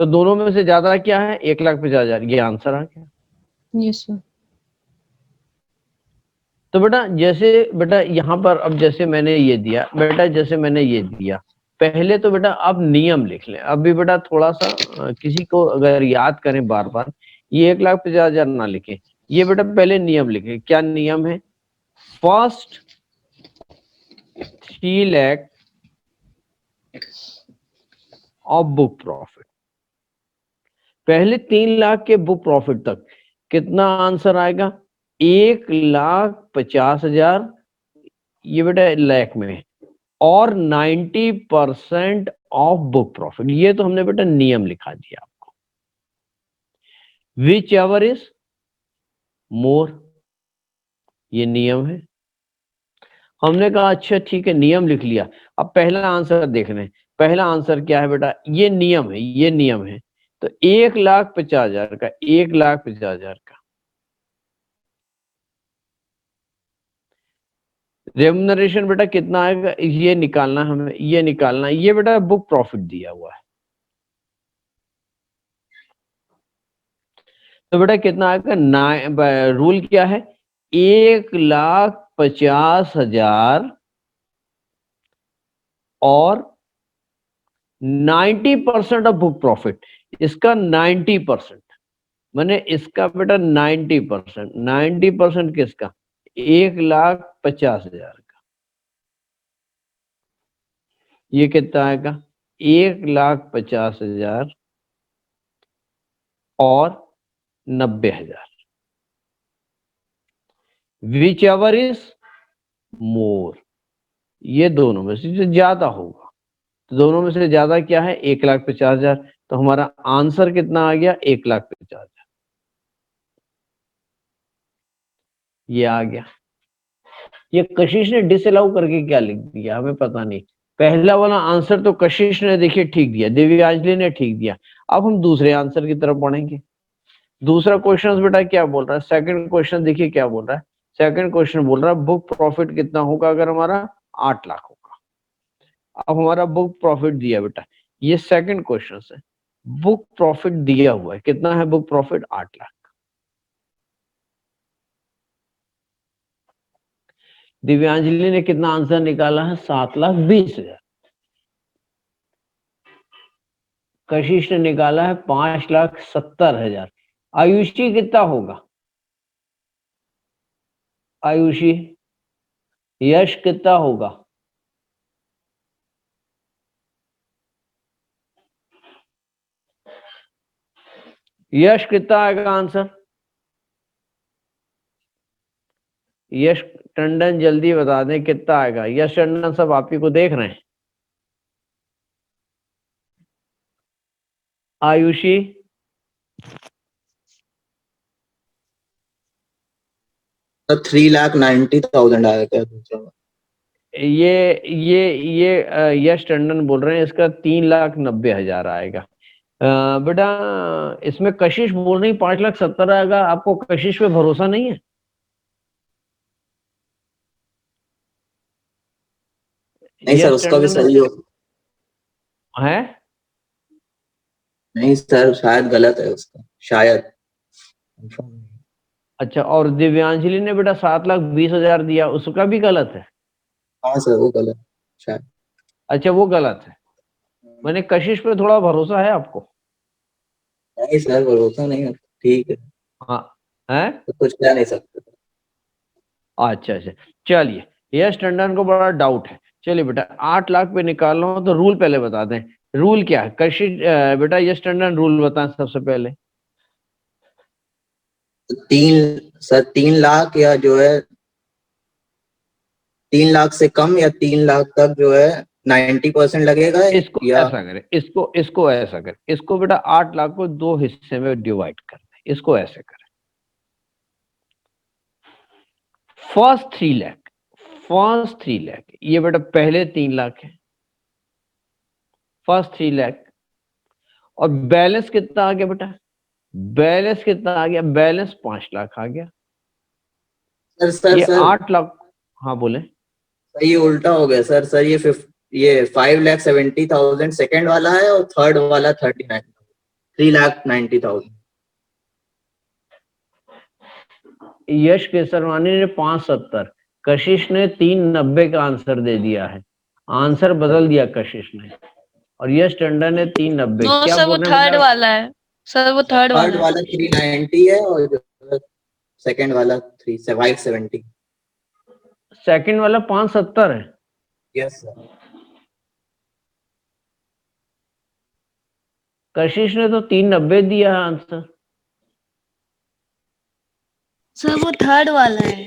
तो दोनों में से ज्यादा क्या है? 1,50,000। ये आंसर आ गया। Yes, sir. तो बेटा यहाँ पर अब जैसे मैंने ये दिया बेटा, जैसे मैंने ये दिया, पहले तो बेटा आप नियम लिख लें। अभी बेटा थोड़ा सा किसी को अगर याद करें बार बार, ये 1,50,000 ना लिखें, ये बेटा पहले नियम लिखें। क्या नियम है? First 3 lakh of book profit, पहले 3 लाख के बुक प्रॉफिट तक कितना आंसर आएगा? 1,50,000, ये बेटा लाख में, और 90% ऑफ बुक प्रॉफिट। ये तो हमने बेटा नियम लिखा दिया आपको। विच एवर इज मोर, ये नियम है। हमने कहा अच्छा ठीक है, नियम लिख लिया। अब पहला आंसर देख रहे हैं। पहला आंसर क्या है बेटा? ये नियम है, ये नियम है। तो 1,50,000 का, 1,50,000 का रेम्युनरेशन बेटा कितना आएगा? ये निकालना हमें, ये निकालना। ये बेटा बुक प्रॉफिट दिया हुआ है, तो बेटा कितना आएगा? रूल क्या है? 1,50,000 और 90% ऑफ बुक प्रॉफिट। इसका 90%, मैंने इसका बेटा 90%, 90% किसका? 1,50,000 का। ये कितना आएगा? 1,50,000 और 90,000, विच एवर इज मोर। ये दोनों में से जो ज्यादा होगा, तो दोनों में से ज्यादा क्या है? 1,50,000। तो हमारा आंसर कितना आ गया? 1,50,000। ये आ गया। ये कशिश ने डिसअलाउ करके क्या लिख दिया हमें पता नहीं। पहला वाला आंसर तो कशिश ने देखिए ठीक दिया, दिव्यांजलि ने ठीक दिया। अब हम दूसरे आंसर की तरफ बढ़ेंगे। दूसरा क्वेश्चन बेटा क्या बोल रहा है? सेकंड क्वेश्चन देखिए क्या बोल रहा है। सेकंड क्वेश्चन बोल रहा है बुक प्रॉफिट कितना होगा अगर हमारा 8 लाख होगा। अब हमारा बुक प्रॉफिट दिया बेटा, ये सेकंड क्वेश्चन है। बुक प्रॉफिट दिया हुआ है, कितना है बुक प्रॉफिट? 8 लाख। दिव्यांजलि ने कितना आंसर निकाला है? 7,20,000। कशिश ने निकाला है 5,70,000। आयुषी कितना होगा? आयुषी, यश कितना होगा? यश कितना आएगा आंसर? यश टंडन जल्दी बता दें कितना आएगा। यश टंडन सब आप ही को देख रहे हैं। आयुषी, 3,90,000 आएगा दूसरा में। यश टंडन बोल रहे हैं इसका 3,90,000 आएगा। बेटा इसमें कशिश बोल रही 5,70,000 आएगा। आपको कशिश पे भरोसा नहीं है? नहीं सर, उसका भी सही हो। है? नहीं सर, शायद गलत है उसका, शायद। अच्छा, और दिव्यांजलि ने बेटा 7,20,000 दिया, उसका भी गलत है? हाँ सर, वो गलत शायद। अच्छा वो गलत है। मैंने कशिश पे थोड़ा भरोसा है आपको? नहीं सर, भरोसा नहीं है। ठीक है, हाँ है। तो कुछ कह नहीं सकते। अच्छा अच्छा, चलिए। यश टंडन को बड़ा डाउट है। चलिए बेटा 8 लाख पे निकाल रहा हूं, तो रूल पहले बता दें। रूल क्या है? कशिश बेटा यश टंडन रूल बताएं सबसे पहले। 3 लाख या जो है 3 लाख से कम या 3 लाख तक जो है 90% लगेगा, इसको या ऐसा करें, इसको ऐसा करें, इसको बेटा 8 लाख को 2 हिस्से में डिवाइड कर दें। इसको ऐसे करें, फर्स्ट 3 लाख, फर्स्ट 3 लाख, ये बेटा पहले 3 लाख है, फर्स्ट 3 लाख। और बैलेंस कितना आ गया बेटा, बैलेंस कितना आ गया, बैलेंस 5 लाख आ गया। सर सर ये सर 8 लाख, हाँ बोले। सर ये उल्टा हो गया सर। सर ये 5,70,000 सेकंड वाला है और थर्ड वाला 3,90,000। यश केसरवानी ने 570, कशिश ने 390 का आंसर दे दिया है, आंसर बदल दिया कशिश ने, और यश टंडन ने 390। नो क्या सर, वो बोल रहे हैं थर्ड बेटा? वाला है सर, वो थर्ड थर्ड वाला है। वाला 390 है और सेकंड वाला 570। सेकंड वाला 570 है। Yes sir. कशिश ने तो 390 दिया है आंसर। सर वो थर्ड वाला है।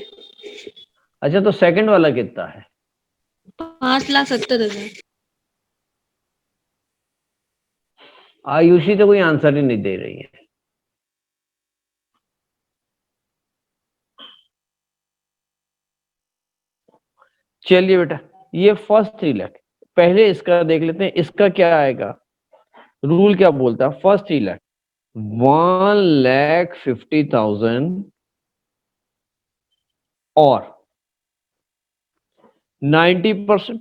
अच्छा तो सेकंड वाला कितना है? 5,70,000। आयुषी तो कोई आंसर ही नहीं दे रही है। चलिए बेटा, ये फर्स्ट 3 लाख, पहले इसका देख लेते हैं, इसका क्या आएगा, रूल क्या बोलता है। फर्स्ट 3 लाख 1,50,000 और 90%,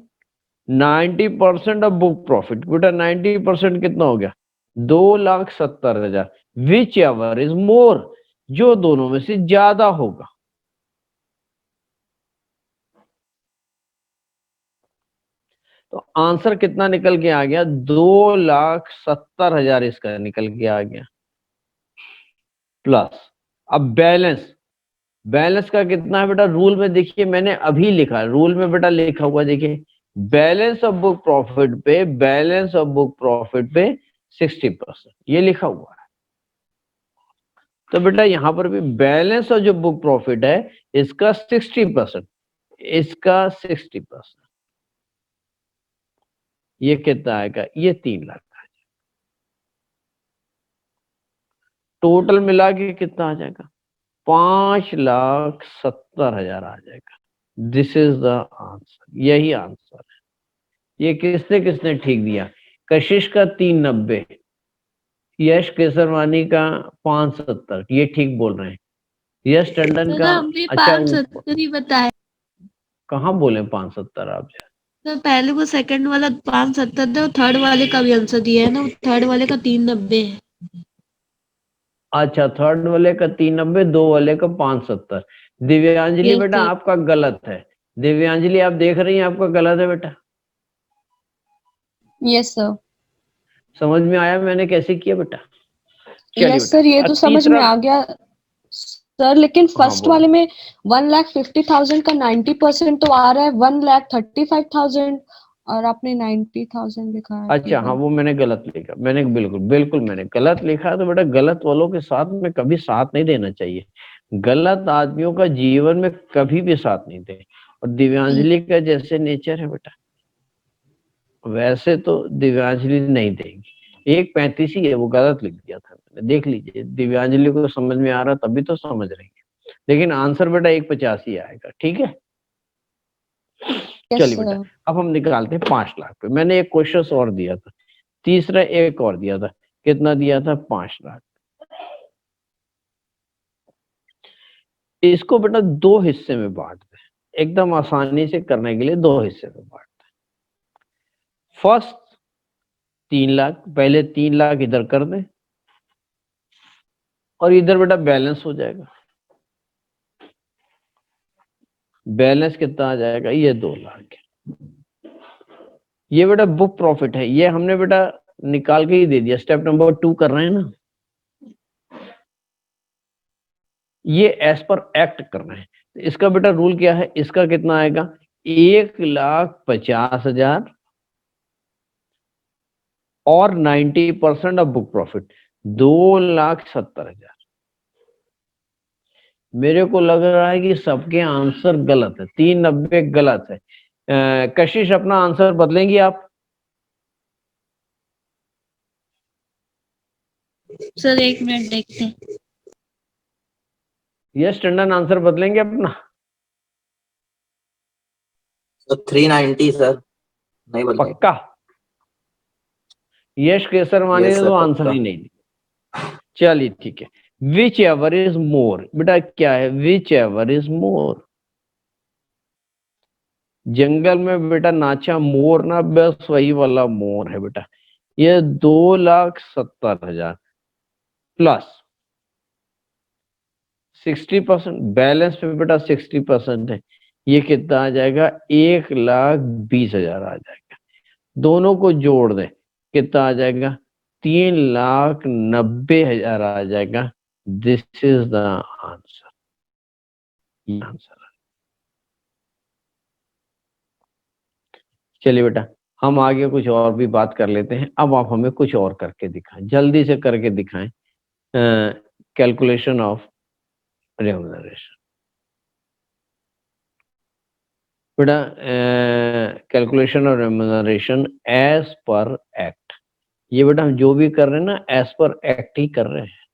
90% ऑफ बुक प्रॉफिट। बेटा 90% कितना हो गया, 2,70,000। विच एवर इज मोर, जो दोनों में से ज्यादा होगा। तो आंसर कितना निकल के आ गया, 2,70,000 इसका निकल के आ गया। प्लस अब बैलेंस, बैलेंस का कितना है बेटा, रूल में देखिए मैंने अभी लिखा, रूल में बेटा लिखा हुआ देखिए, बैलेंस ऑफ बुक प्रॉफिट पे, बैलेंस ऑफ बुक प्रॉफिट पे 60%, ये लिखा हुआ है। तो बेटा यहां पर भी बैलेंस ऑफ जो बुक प्रॉफिट है इसका 60%, इसका 60%, ये कितना आएगा, ये 3 लाख का। टोटल मिला के कितना आ जाएगा, 5,70,000 आ जाएगा। दिस इज द आंसर, यही आंसर है। ये किसने किसने ठीक दिया, कशिश का 390, यश केसरवानी का 570, ये ठीक बोल रहे हैं। यश टंडन सर का, हमने अच्छा 570 ही बताया। कहाँ बोले 570 आप? सर पहले वो सेकंड वाला 570 था, और थर्ड वाले का भी आंसर दिया है ना, वो थर्ड वाले का 390 है। अच्छा थर्ड वाले का 390, दो वाले का 570। दिव्यांजलि Yes, बेटा sir. आपका गलत है, दिव्यांजलि आप देख रही हैं आपका गलत है बेटा। Yes sir. समझ में आया मैंने कैसे किया बेटा? चलिए यस सर, ये बेटा तो समझ में तीसरा, आ गया सर, लेकिन हाँ फर्स्ट बोलो। वाले में 1,50,000 का 90% तो आ रहा है 1,35,000, और आपने 90,000 लिखा है। अच्छा हाँ वो मैंने गलत लिखा, मैंने बिल्कुल बिल्कुल मैंने गलत लिखा है। तो बेटा गलत वालों के साथ में कभी साथ नहीं देना चाहिए, गलत आदमियों का जीवन में कभी भी साथ नहीं दे। और दिव्यांजलि का जैसे नेचर है बेटा वैसे तो दिव्यांजलि नहीं देगी। 1,35 ही है, वो गलत लिख दिया था मैंने, देख लीजिए। दिव्यांजलि को समझ में आ रहा तभी तो समझ रही है, लेकिन आंसर बेटा 1,85 आएगा, ठीक है। यस चलिए बेटा सर। अब हम निकालते हैं 5 लाख पे। मैंने एक क्वेश्चन और दिया था, तीसरा एक और दिया था, कितना दिया था, 5 लाख। इसको बेटा दो हिस्से में बांट दे, एकदम आसानी से करने के लिए दो हिस्से में बांट दे। फर्स्ट 3 लाख, पहले 3 लाख इधर कर दे और इधर बेटा बैलेंस हो जाएगा। बैलेंस कितना आ जाएगा, ये 2 लाख है। ये बेटा बुक प्रॉफिट है, ये हमने बेटा निकाल के ही दे दिया, स्टेप नंबर 2 कर रहे हैं ना, ये एज पर एक्ट कर रहे हैं। तो इसका बेटा रूल क्या है, इसका कितना आएगा, 1,50,000 और 90% ऑफ बुक प्रॉफिट 2,70,000। मेरे को लग रहा है कि सबके आंसर गलत है, 390 गलत है। कशिश अपना आंसर बदलेंगी आप? सर 1 मिनट देखते हैं। यस टंडन आंसर बदलेंगे अपना? तो 390 सर, नहीं बोल पाए। पक्का? यश केसरवानी यस ने सर, तो आंसर पक्का। ही नहीं दिया। चलिए ठीक है, विच एवर इज मोर, बेटा क्या है विच एवर इज मोर? जंगल में बेटा नाचा मोर ना, बस वही वाला मोर है बेटा। ये 2,70,000 प्लस 60%, बैलेंस पे बेटा 60% है। ये कितना आ जाएगा? 1,20,000 आ जाएगा। दोनों को जोड़ दें, कितना आ जाएगा? 3,90,000 आ जाएगा। This is the answer. ये आंसर। चलिए बेटा, हम आगे कुछ और भी बात कर लेते हैं। अब आप हमें कुछ और करके दिखाएं, जल्दी से करके दिखाएं। Calculation of remuneration. बेटा calculation of remuneration as per act. ये बेटा हम जो भी कर रहे हैं ना, एज पर एक्ट ही कर रहे हैं।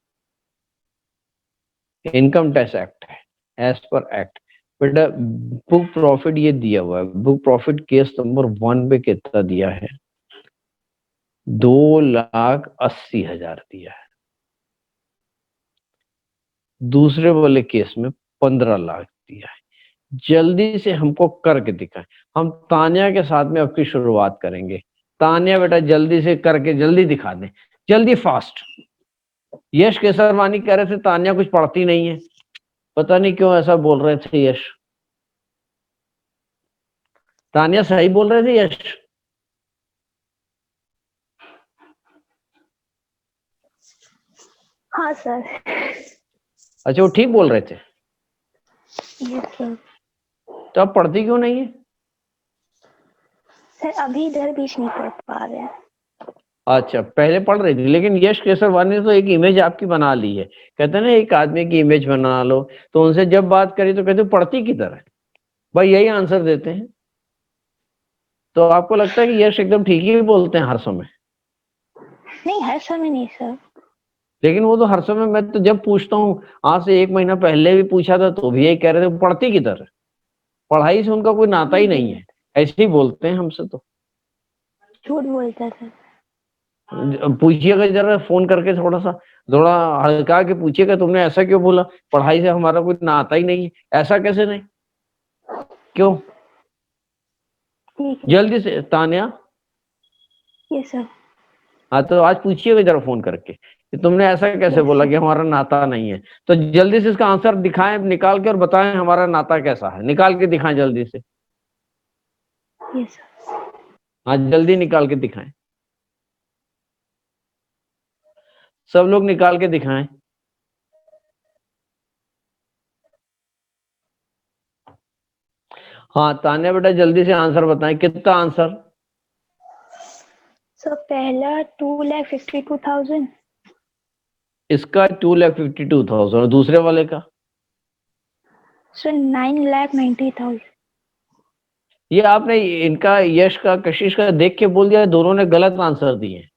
इनकम टैक्स एक्ट है, एज पर एक्ट। बेटा बुक प्रॉफिट ये दिया हुआ है, बुक प्रॉफिट केस नंबर 1 पे कितना दिया है? 2,80,000 दिया है। दूसरे वाले केस में 15 लाख दिया है। जल्दी से हमको करके दिखाएं। हम तानिया के साथ में आपकी शुरुआत करेंगे। तानिया बेटा जल्दी से करके जल्दी दिखा दें, जल्दी फास्ट। यश केसरवानी कह रहे थे तानिया कुछ पढ़ती नहीं है, पता नहीं क्यों ऐसा बोल रहे थे यश। तानिया सही बोल रहे थे यश? हाँ सर। अच्छा वो ठीक बोल रहे थे, यस सर। तो अब पढ़ती क्यों नहीं है? सर अभी इधर बीच नहीं पढ़ पा रहे हैं। अच्छा पहले पढ़ रही थी, लेकिन यश केसरवानी ने तो एक इमेज आपकी बना ली है। कहते हैं ना एक आदमी की इमेज बना लो, तो उनसे जब बात करी तो कहते पढ़ती किधर है भाई, यही आंसर देते हैं। तो आपको लगता है कि यश एकदम ठीक ही बोलते हैं हर समय? नहीं हर समय नहीं सर। लेकिन वो तो हर समय, मैं तो जब पूछता हूँ, आज से 1 महीना पहले भी पूछा था तो भी यही कह रहे थे पढ़ती किधर है, पढ़ाई से उनका कोई नाता ही नहीं है, ऐसे ही बोलते हैं हमसे। तो झूठ बोलता सर। पूछिएगा जरा फोन करके, थोड़ा हल्का के पूछिएगा, तुमने ऐसा क्यों बोला, पढ़ाई से हमारा कोई नाता ही नहीं है, ऐसा कैसे नहीं, क्यों? ठीक है। जल्दी से तानिया। Yes sir. हाँ तो आज पूछिएगा जरा फोन करके कि तुमने ऐसा कैसे बोला कि हमारा नाता नहीं है। तो जल्दी से इसका आंसर दिखाएं निकाल के और बताएं हमारा नाता कैसा है, निकाल के दिखाएं जल्दी से। Yes sir. हाँ जल्दी निकाल के दिखाएं, सब लोग निकाल के दिखाएं। हाँ तान्या बेटा जल्दी से आंसर बताएं, कितना आंसर? सर पहला 2,52,000। इसका 2,52,000 और दूसरे वाले का? सर 9,90,000। ये आपने इनका यश का कशिश का देख के बोल दिया, दोनों ने गलत आंसर दिए।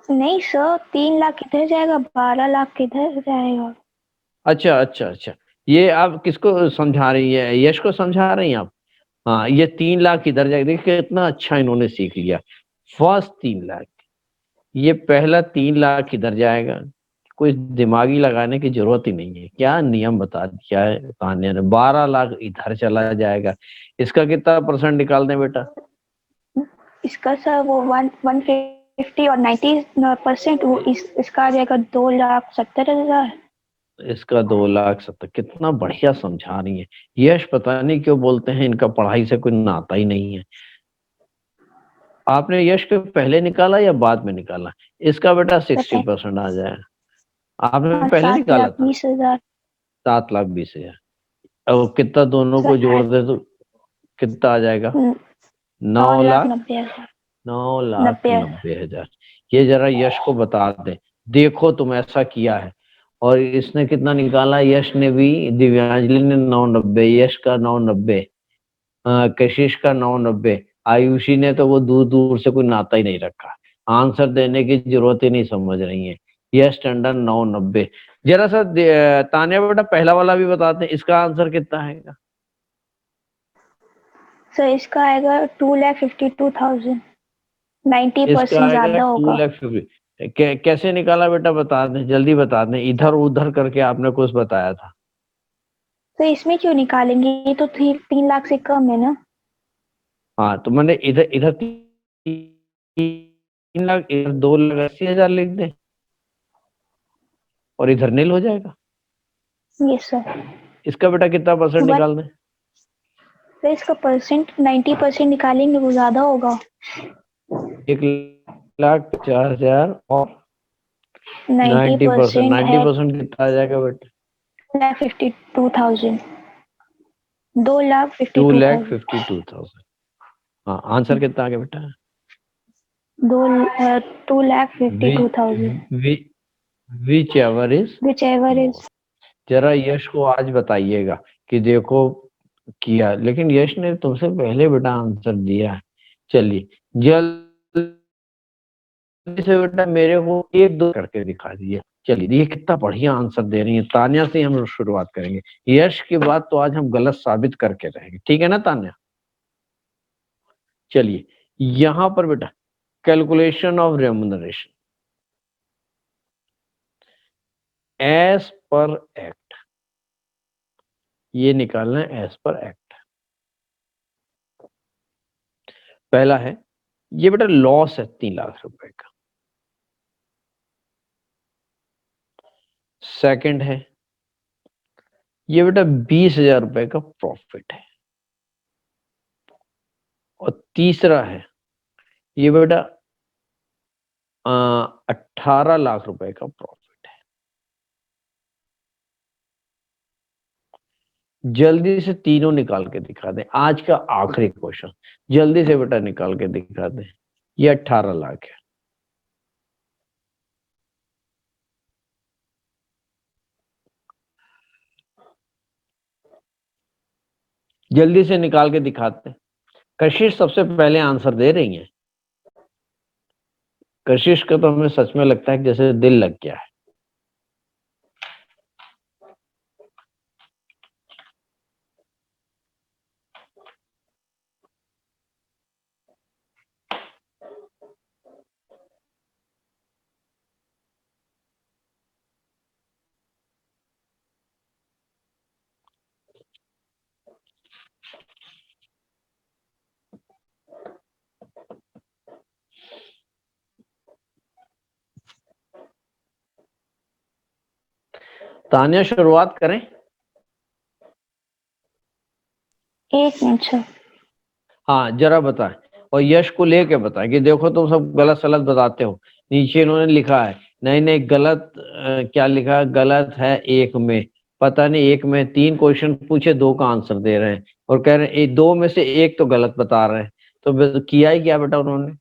नहीं सर 3 लाख किधर जाएगा, 12 लाख किधर जाएगा। अच्छा अच्छा अच्छा, ये आप किसको समझा रही है? यश को समझा रही हैं आप? हाँ ये 3 लाख इधर जाएगा, देखिए कितना अच्छा इन्होंने सीख लिया। फर्स्ट 3 लाख, ये पहला 3 लाख इधर जाएगा, कोई दिमागी लगाने की जरूरत ही नहीं है, क्या नियम बता दिया है तान्या ने। 12 लाख इधर चला जाएगा। इसका कितना परसेंट निकाल दें बेटा? इसका सर वो 150 और 90%, वो इसका आ जाएगा 2,70,000। इसका 2,70,000। कितना बढ़िया समझा रही है। यश पता नहीं क्यों बोलते हैं इनका पढ़ाई से कोई नाता ही नहीं है। आपने यश के पहले निकाला या बाद में निकाला? इसका बेटा 60% आ जाएगा। आपने पहले निकाला था 7,20,000। 7,20,000। अब कितना दोनों को जोड़ दे तो कितना आ जाएगा? 9 लाख 9,90,000। 9,90,000। ये जरा यश को बता दे, देखो तुम ऐसा किया है। और इसने कितना निकाला? यश ने भी, दिव्यांजलि ने 990, यश का 990, कशिश का 990, आयुषी ने तो वो दूर दूर से कोई नाता ही नहीं रखा, आंसर देने की जरूरत ही नहीं समझ रही है। यश टंडन 990। जरा सा तानिया बेटा पहला वाला भी बताते हैं, इसका आंसर कितना है? सर इसका आएगा 2,52,000, 90% इसका आएगा ज्यादा 2 होगा। लाख 50। कैसे निकाला बेटा, बता दें, जल्दी बता दें, इधर उधर करके आपने कुछ बताया था। तो इसमें क्यों निकालेंगे, ये तो 3 लाख से कम है ना। हाँ तो मैंने इधर इधर 3 लाख, इधर 2,80,000 लिख दें और इधर नील हो जाएगा। Yes sir. इसका बेटा कितना परसेंट बट निकाल दें? सर इसका परसेंट 90% निकालेंगे वो ज्यादा होगा। 1,50,000 और 90%। 90% है 90% कितना आ जाएगा बेटा? 2,52,000, 2 लाख 2,52,000, 52,000। हाँ, आंसर कितना आ गया बेटा? 2,52,000, which ever is which ever is. जरा यश को आज बताइएगा कि देखो किया, लेकिन यश ने तुमसे पहले बेटा आंसर दिया है। चलिए जल्दी से बेटा मेरे को 1-2 करके दिखा दीजिए। चलिए, ये कितना बढ़िया आंसर दे रही है। तान्या से हम शुरुआत करेंगे। यश की बात तो आज हम गलत साबित करके रहेंगे, ठीक है ना तान्या? चलिए यहां पर बेटा calculation of remuneration as per act, ये निकालना है एज पर एक्ट। पहला है ये बेटा लॉस है 3 लाख रुपए का। सेकंड है ये बेटा 20,000 रुपए का प्रॉफिट है। और तीसरा है ये बेटा 18 लाख रुपए का प्रॉफिट है। जल्दी से तीनों निकाल के दिखा दें। आज का आखिरी क्वेश्चन, जल्दी से बेटा निकाल के दिखा दें। ये 18 लाख है। जल्दी से निकाल के दिखाते हैं। कशिश सबसे पहले आंसर दे रही है। कशिश का तो हमें सच में लगता है कि जैसे दिल लग गया है। तान्या शुरुआत करें? 1 मिनट सर। हाँ जरा बताएं और यश को लेके बताएं कि देखो तुम सब गलत सलत बताते हो। नीचे इन्होंने लिखा है नहीं नहीं गलत, क्या लिखा है? गलत है एक में, पता नहीं एक में 3 क्वेश्चन पूछे 2 का आंसर दे रहे हैं और कह रहे हैं 2 में से 1 तो गलत बता रहे हैं। तो किया ही क्या बेटा उन्होंने,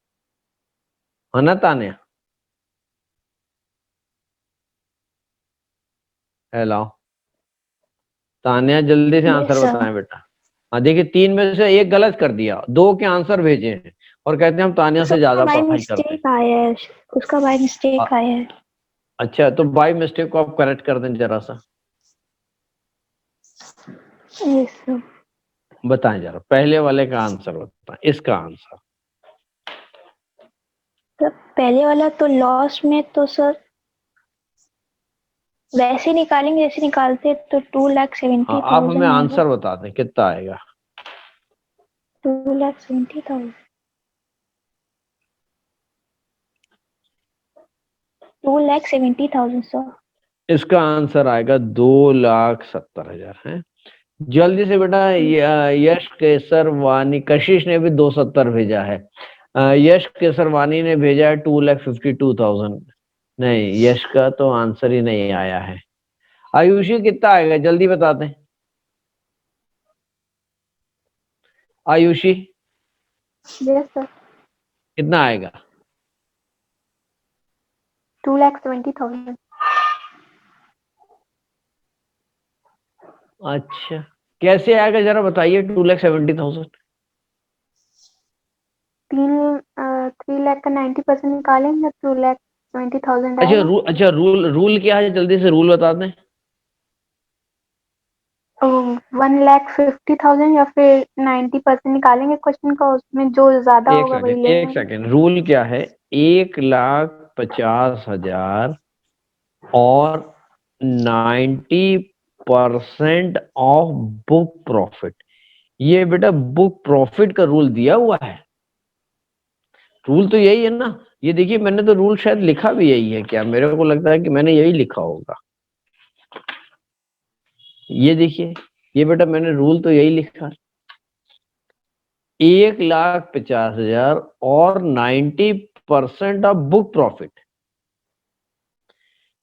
है ना तान्या? हेलो तान्या, जल्दी से यस आंसर सर। बताएं बेटा। हाँ देखिए 3 में से 1 गलत कर दिया, 2 के आंसर भेजे हैं और कहते हैं हम तान्या से ज्यादा बाय पढ़ाई करते हैं। मिस्टेक आया है, उसका बाय मिस्टेक आया है। अच्छा तो बाय मिस्टेक को आप करेक्ट कर दें जरा सा। Yes sir. बताएं जरा पहले वाले का आंसर बताएं, इसका आंसर। तो पहले वाला तो लॉस में तो सर वैसे निकालेंगे जैसे निकालते तो हाँ, 2,70,000 आप हमें आंसर बता दें कितना आएगा। 2,70,000, 2,70,000 सर। इसका आंसर आएगा 2,70,000 है। जल्दी से बेटा यश केसर वानी, कशिश ने भी 270 भेजा है। यश केसर वानी ने भेजा है 2,52,000। नहीं, यश का तो आंसर ही नहीं आया है। आयुषी कितना आएगा जल्दी बता दें। Ayushi yes sir. कितना आएगा? 2,70,000। अच्छा कैसे आएगा जरा बताइए 2,70,000। 3 लाख का 90% निकालेंगे 2,70,000 आएगा। अच्छा रूल क्या है, जल्दी से रूल बता दें। 1,50,000 या फिर 90% निकालेंगे क्वेश्चन का, उसमें जो ज्यादा होगा वही एक लेंगे। सेकेंड, रूल क्या है? 1,50,000 और 90% ऑफ बुक प्रॉफिट। ये बेटा बुक प्रॉफिट का रूल दिया हुआ है। रूल तो यही है ना। ये देखिए, मैंने तो रूल शायद लिखा भी यही है क्या? मेरे को लगता है कि मैंने यही लिखा होगा। ये देखिए, ये बेटा मैंने रूल तो यही लिखा, 1,50,000 और 90% of book profit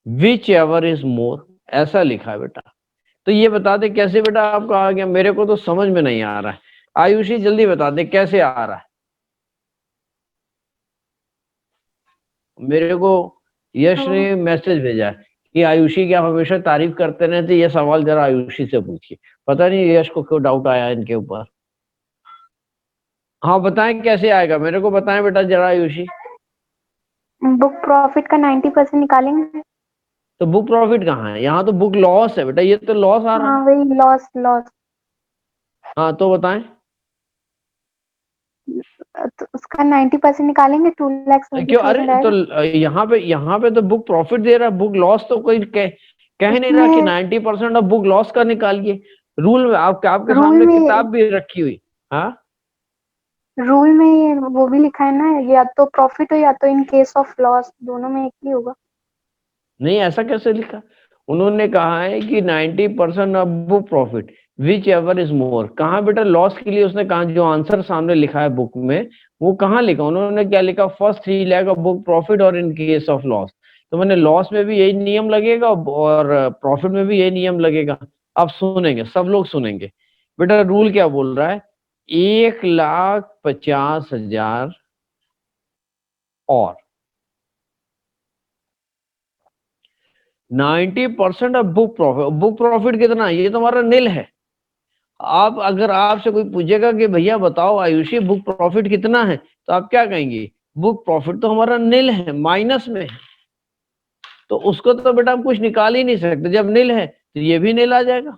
which ever is more, ऐसा लिखा है बेटा। तो ये बता दे कैसे बेटा आपका आ गया? मेरे को तो समझ में नहीं आ रहा है। आयुषी जल्दी बता दे कैसे आ रहा है। मेरे को यश ने मैसेज भेजा है कि आयुषी क्या हमेशा तारीफ करते रहते, ये सवाल जरा आयुषी से पूछिए। पता नहीं यश को क्यों डाउट आया इनके ऊपर। हाँ बताएं कैसे आएगा, मेरे को बताएं बेटा जरा आयुषी। बुक प्रॉफिट का 90% निकालेंगे। तो बुक प्रॉफिट कहाँ है? यहाँ तो बुक लॉस है बेटा, ये तो लॉस आ रहा हाँ है। वही लॉस लॉस। हाँ तो बताएं। तो उसका 90% निकालेंगे, 2,70,000 क्यों? अरे तो आएगा। यहाँ पे तो बुक प्रॉफिट दे रहा है, बुक लॉस तो कोई कह नहीं रहा कि उसमें 90% ऑफ बुक लॉस का निकालिए। रूल में आपके रूल सामने में किताब भी रखी हुई। हाँ रूल में ये वो भी लिखा है ना, या तो प्रॉफिट हो या तो इन केस ऑफ लॉस, दोनों में एक ही होगा। नहीं, ऐसा कैसे लिखा? उन्होंने कहा है कि 90% of book profit which ever is more. कहाँ बेटा लॉस के लिए उसने कहा? जो आंसर सामने लिखा है बुक में वो कहाँ लिखा? उन्होंने क्या लिखा? First 3 lakh of book profit और इन केस ऑफ लॉस। तो मैंने लॉस में भी यही नियम लगेगा और प्रॉफिट में भी यही नियम लगेगा। आप सुनेंगे, सब लोग सुनेंगे। बेटा रूल क्या बोल रहा है? 1,50,000 और 90% of book profit. Book profit कितना है? ये तुम्हारा नील है। आप अगर आपसे कोई पूछेगा कि भैया बताओ आयुषी बुक प्रॉफिट कितना है, तो आप क्या कहेंगे? बुक प्रॉफिट तो हमारा नील है, माइनस में है। तो उसको तो बेटा हम कुछ निकाल ही नहीं सकते। जब नील है तो ये भी नील आ जाएगा।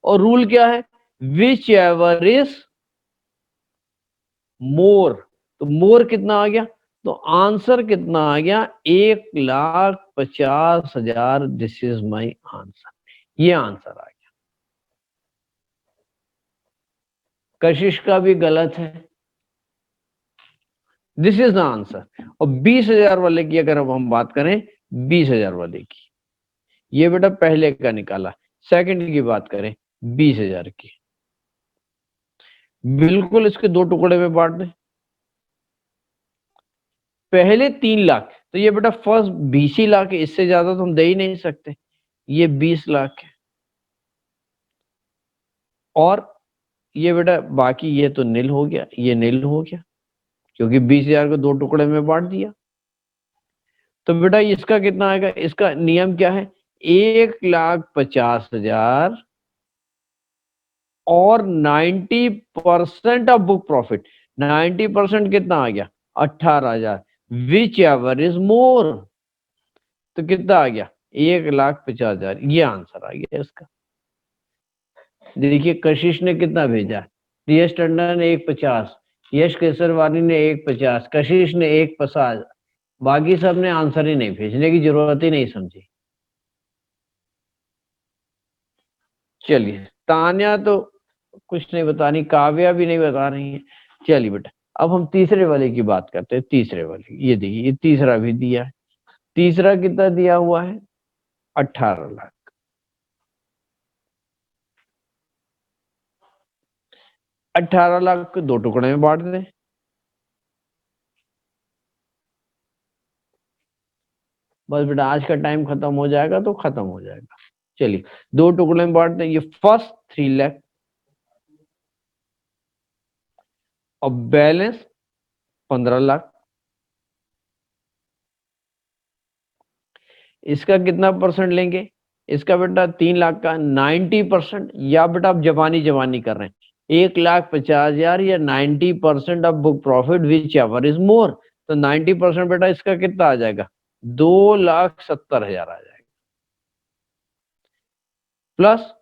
और रूल क्या है? Which ever is more. तो मोर कितना आ गया? तो आंसर कितना आ गया? 1,50,000। This is my answer. ये आंसर आ गया। कशिश का भी गलत है। This is the answer. और 20,000 वाले की अगर अब हम बात करें, 20,000 वाले की, ये बेटा पहले का निकाला। सेकंड की बात करें 20,000 की, बिल्कुल इसके दो टुकड़े में बांट दें। पहले 3 लाख, तो ये बेटा फर्स्ट 20 ही लाख है, इससे ज्यादा तो हम दे ही नहीं सकते। ये 20 लाख है। और ये बेटा बाकी ये तो नील हो गया, ये नील हो गया क्योंकि 20,000 को दो टुकड़े में बांट दिया। तो बेटा इसका कितना आएगा? इसका नियम क्या है? 1,50,000 और 90% ऑफ बुक प्रॉफिट। 90% कितना आ गया? 18,000। विच एवर इज मोर, तो कितना आ गया? 1,50,000। ये आंसर आ गया इसका। देखिए कशिश ने कितना भेजा? यश टंडन ने 1,50, यश केसरवानी ने 1,50, कशिश ने 1,50। बाकी सब ने आंसर ही नहीं भेजने की जरूरत ही नहीं समझी। चलिए तान्या तो कुछ नहीं बता रही, काव्या भी नहीं बता रही है। चलिए बेटा अब हम तीसरे वाले की बात करते हैं। तीसरे वाले, ये देखिए ये तीसरा भी दिया है। तीसरा कितना दिया हुआ है? 18 लाख। 18 लाख को दो टुकड़े में बांट दें। बस बेटा आज का टाइम खत्म हो जाएगा तो खत्म हो जाएगा। चलिए दो टुकड़े में बांट दें। ये फर्स्ट 3 लाख और बैलेंस 15 लाख। इसका कितना परसेंट लेंगे? इसका बेटा 3 लाख का 90%, या बेटा आप जवानी जवानी कर रहे हैं, 1,50,000 या 90% of book profit which ever is more. तो 90% बेटा इसका कितना आ जाएगा? 2,70,000 आ जाएगा। प्लस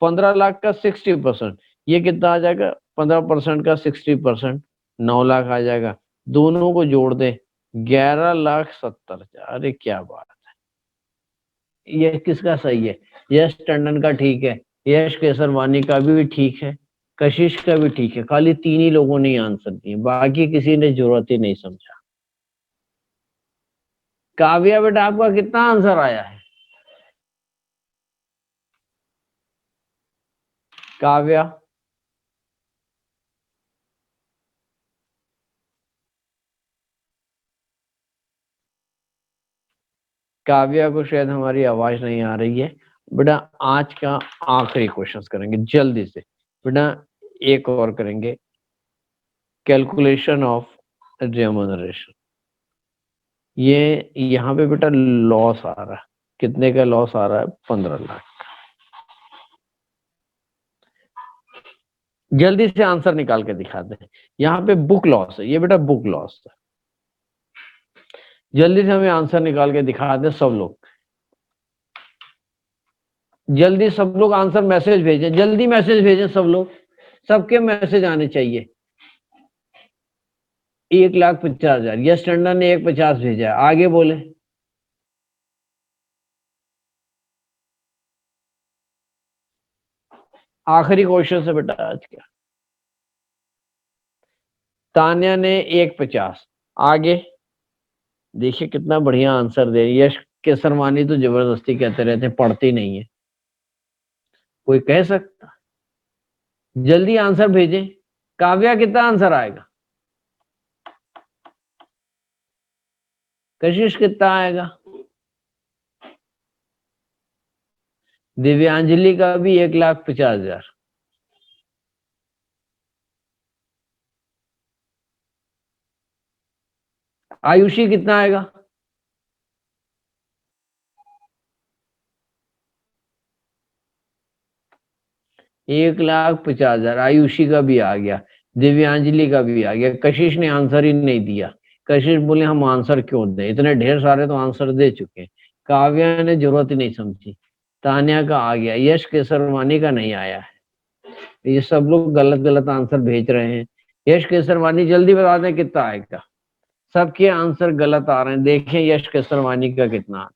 15 लाख का 60%, ये कितना आ जाएगा? 15% का 60%, 9 लाख आ जाएगा। दोनों को जोड़ दे 11,70,000। अरे क्या बात है, ये किसका सही है? यश टंडन का ठीक है, यश केसरवानी का भी ठीक है, कशिश का भी ठीक है। खाली 3 ही लोगों ने आंसर दिए, बाकी किसी ने जरूरत ही नहीं समझा। काव्या बेटा आपका कितना आंसर आया है? काव्या, काव्या को शायद हमारी आवाज नहीं आ रही है। बेटा आज का आखिरी क्वेश्चन करेंगे जल्दी से। बेटा एक और करेंगे, कैलकुलेशन ऑफ रेम्यूनरेशन। ये यहाँ पे बेटा लॉस आ रहा है, कितने का लॉस आ रहा है? 15 लाख। जल्दी से आंसर निकाल के दिखा दें। यहाँ पे बुक लॉस है, ये बेटा बुक लॉस है। जल्दी से हमें आंसर निकाल के दिखा दें सब लोग। जल्दी सब लोग आंसर मैसेज भेजें, जल्दी मैसेज भेजें सब लोग, सबके मैसेज आने चाहिए। 1,50,000। यश टंडन ने 1,50 भेजा है, आगे बोले। आखिरी क्वेश्चन से बेटा आज का। तान्या ने 1,50, आगे देखिए कितना बढ़िया आंसर दे रही है। यश केसरवानी तो जबरदस्ती कहते रहते हैं, पढ़ती नहीं है, कोई कह सकता? जल्दी आंसर भेजें। काव्या कितना आंसर आएगा? कशिश कितना आएगा? दिव्यांजलि का भी 1,50,000। आयुषी कितना आएगा? 1,50,000। आयुषी का भी आ गया, दिव्यांजलि का भी आ गया। कशिश ने आंसर ही नहीं दिया। कशिश बोले हम आंसर क्यों दें, इतने ढेर सारे तो आंसर दे चुके हैं। काव्या ने जरूरत ही नहीं समझी। तान्या का आ गया, यश केसरवानी का नहीं आया है। ये सब लोग गलत गलत आंसर भेज रहे हैं। यश केसरवानी जल्दी बता दें कितना आएगा। सबके आंसर गलत आ रहे हैं, देखें यश केसरवानी का कितना आता है।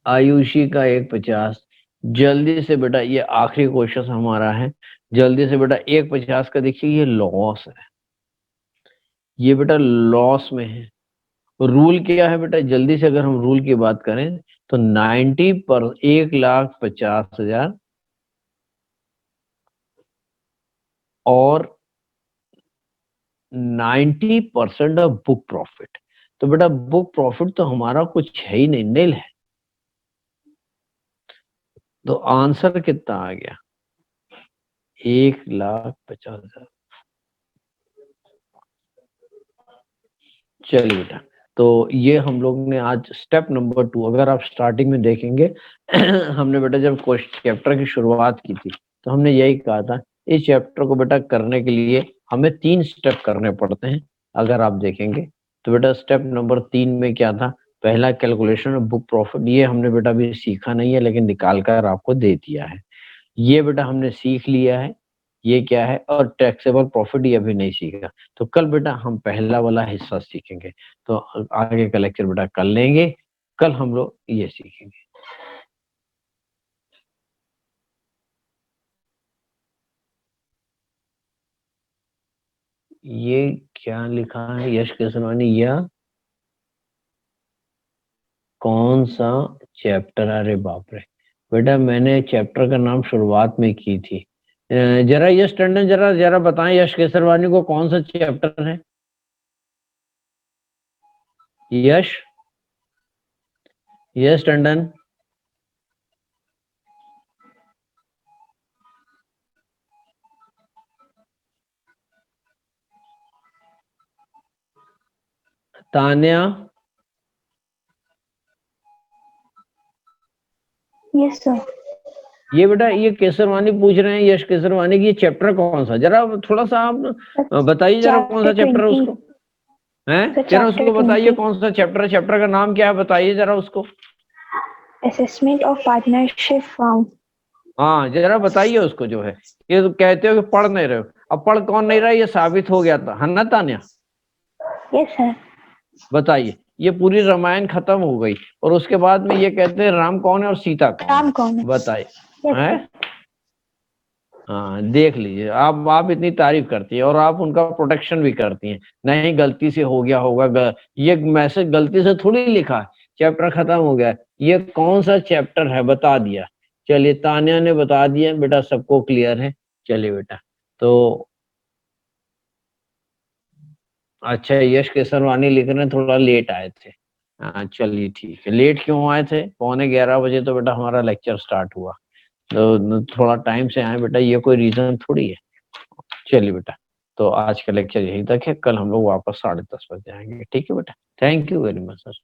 आयुषी का 1,50। जल्दी से बेटा ये आखिरी क्वेश्चन हमारा है, जल्दी से बेटा। 1,50 का देखिए ये लॉस है, ये बेटा लॉस में है। रूल क्या है बेटा? जल्दी से अगर हम रूल की बात करें तो 90 पर 1,50,000 और 90% ऑफ बुक प्रॉफिट। तो बेटा बुक प्रॉफिट तो हमारा कुछ है ही नहीं, नील है। तो आंसर कितना आ गया? 1,50,000। चलिए बेटा, तो ये हम लोग ने आज स्टेप नंबर 2, अगर आप स्टार्टिंग में देखेंगे हमने बेटा जब चैप्टर की शुरुआत की थी तो हमने यही कहा था, इस चैप्टर को बेटा करने के लिए हमें 3 स्टेप करने पड़ते हैं। अगर आप देखेंगे तो बेटा स्टेप नंबर 3 में क्या था? पहला कैलकुलेशन ऑफ बुक प्रॉफिट, ये हमने बेटा अभी सीखा नहीं है लेकिन निकाल कर आपको दे दिया है। ये बेटा हमने सीख लिया है, ये क्या है? और टैक्सेबल प्रॉफिट ये अभी नहीं सीखा। तो कल बेटा हम पहला वाला हिस्सा सीखेंगे, तो आगे का लेक्चर बेटा कर लेंगे। कल हम लोग ये सीखेंगे। ये क्या लिखा है यश केसरवानी? यह कौन सा चैप्टर? अरे बाप रे बेटा, मैंने चैप्टर का नाम शुरुआत में की थी। जरा यश टंडन जरा जरा बताएं यश केसरवानी को कौन सा चैप्टर है? यश, यश टंडन। Tanya, yes sir. ये बेटा ये केसरवानी पूछ रहे हैं, यश केसरवानी की, ये चैप्टर कौन सा, जरा थोड़ा सा आप बताइए जरा कौन सा चैप्टर है उसको, हैं सर, जरा उसको chapter बताइए 20। कौन सा चैप्टर है, चैप्टर का नाम क्या है बताइए जरा उसको। Assessment of partnership form. हाँ जरा बताइए उसको जो है। ये तो कहते हो कि पढ़ नहीं रहे हो, अब पढ़ कौन नहीं रहा ये साबित हो गया था, है ना तान्या? Yes sir. बताइए, ये पूरी रामायण खत्म हो गई और उसके बाद में ये कहते हैं राम कौन है और सीता कौन है, राम कौन है? बताइए। यस हैं? सर। हाँ देख लीजिए, आप इतनी तारीफ करती है और आप उनका प्रोटेक्शन भी करती हैं, नहीं गलती से हो गया होगा, ये मैसेज गलती से थोड़ी लिखा है, चैप्टर खत्म हो गया, ये कौन सा चैप्टर है बता दिया। चलिए तान्या ने बता दिया बेटा, सबको क्लियर है। चलिए बेटा, तो अच्छा यश केसरवानी लिख रहे हैं थोड़ा लेट आए थे। हाँ चलिए ठीक है, लेट क्यों आए थे, 11:15 तो बेटा हमारा लेक्चर स्टार्ट हुआ, तो थोड़ा टाइम से आए बेटा, ये कोई रीजन थोड़ी है। चलिए बेटा, तो आज का लेक्चर यहीं तक है, कल हम लोग वापस 10:30 बजे आएंगे, ठीक है बेटा, thank you very much sir.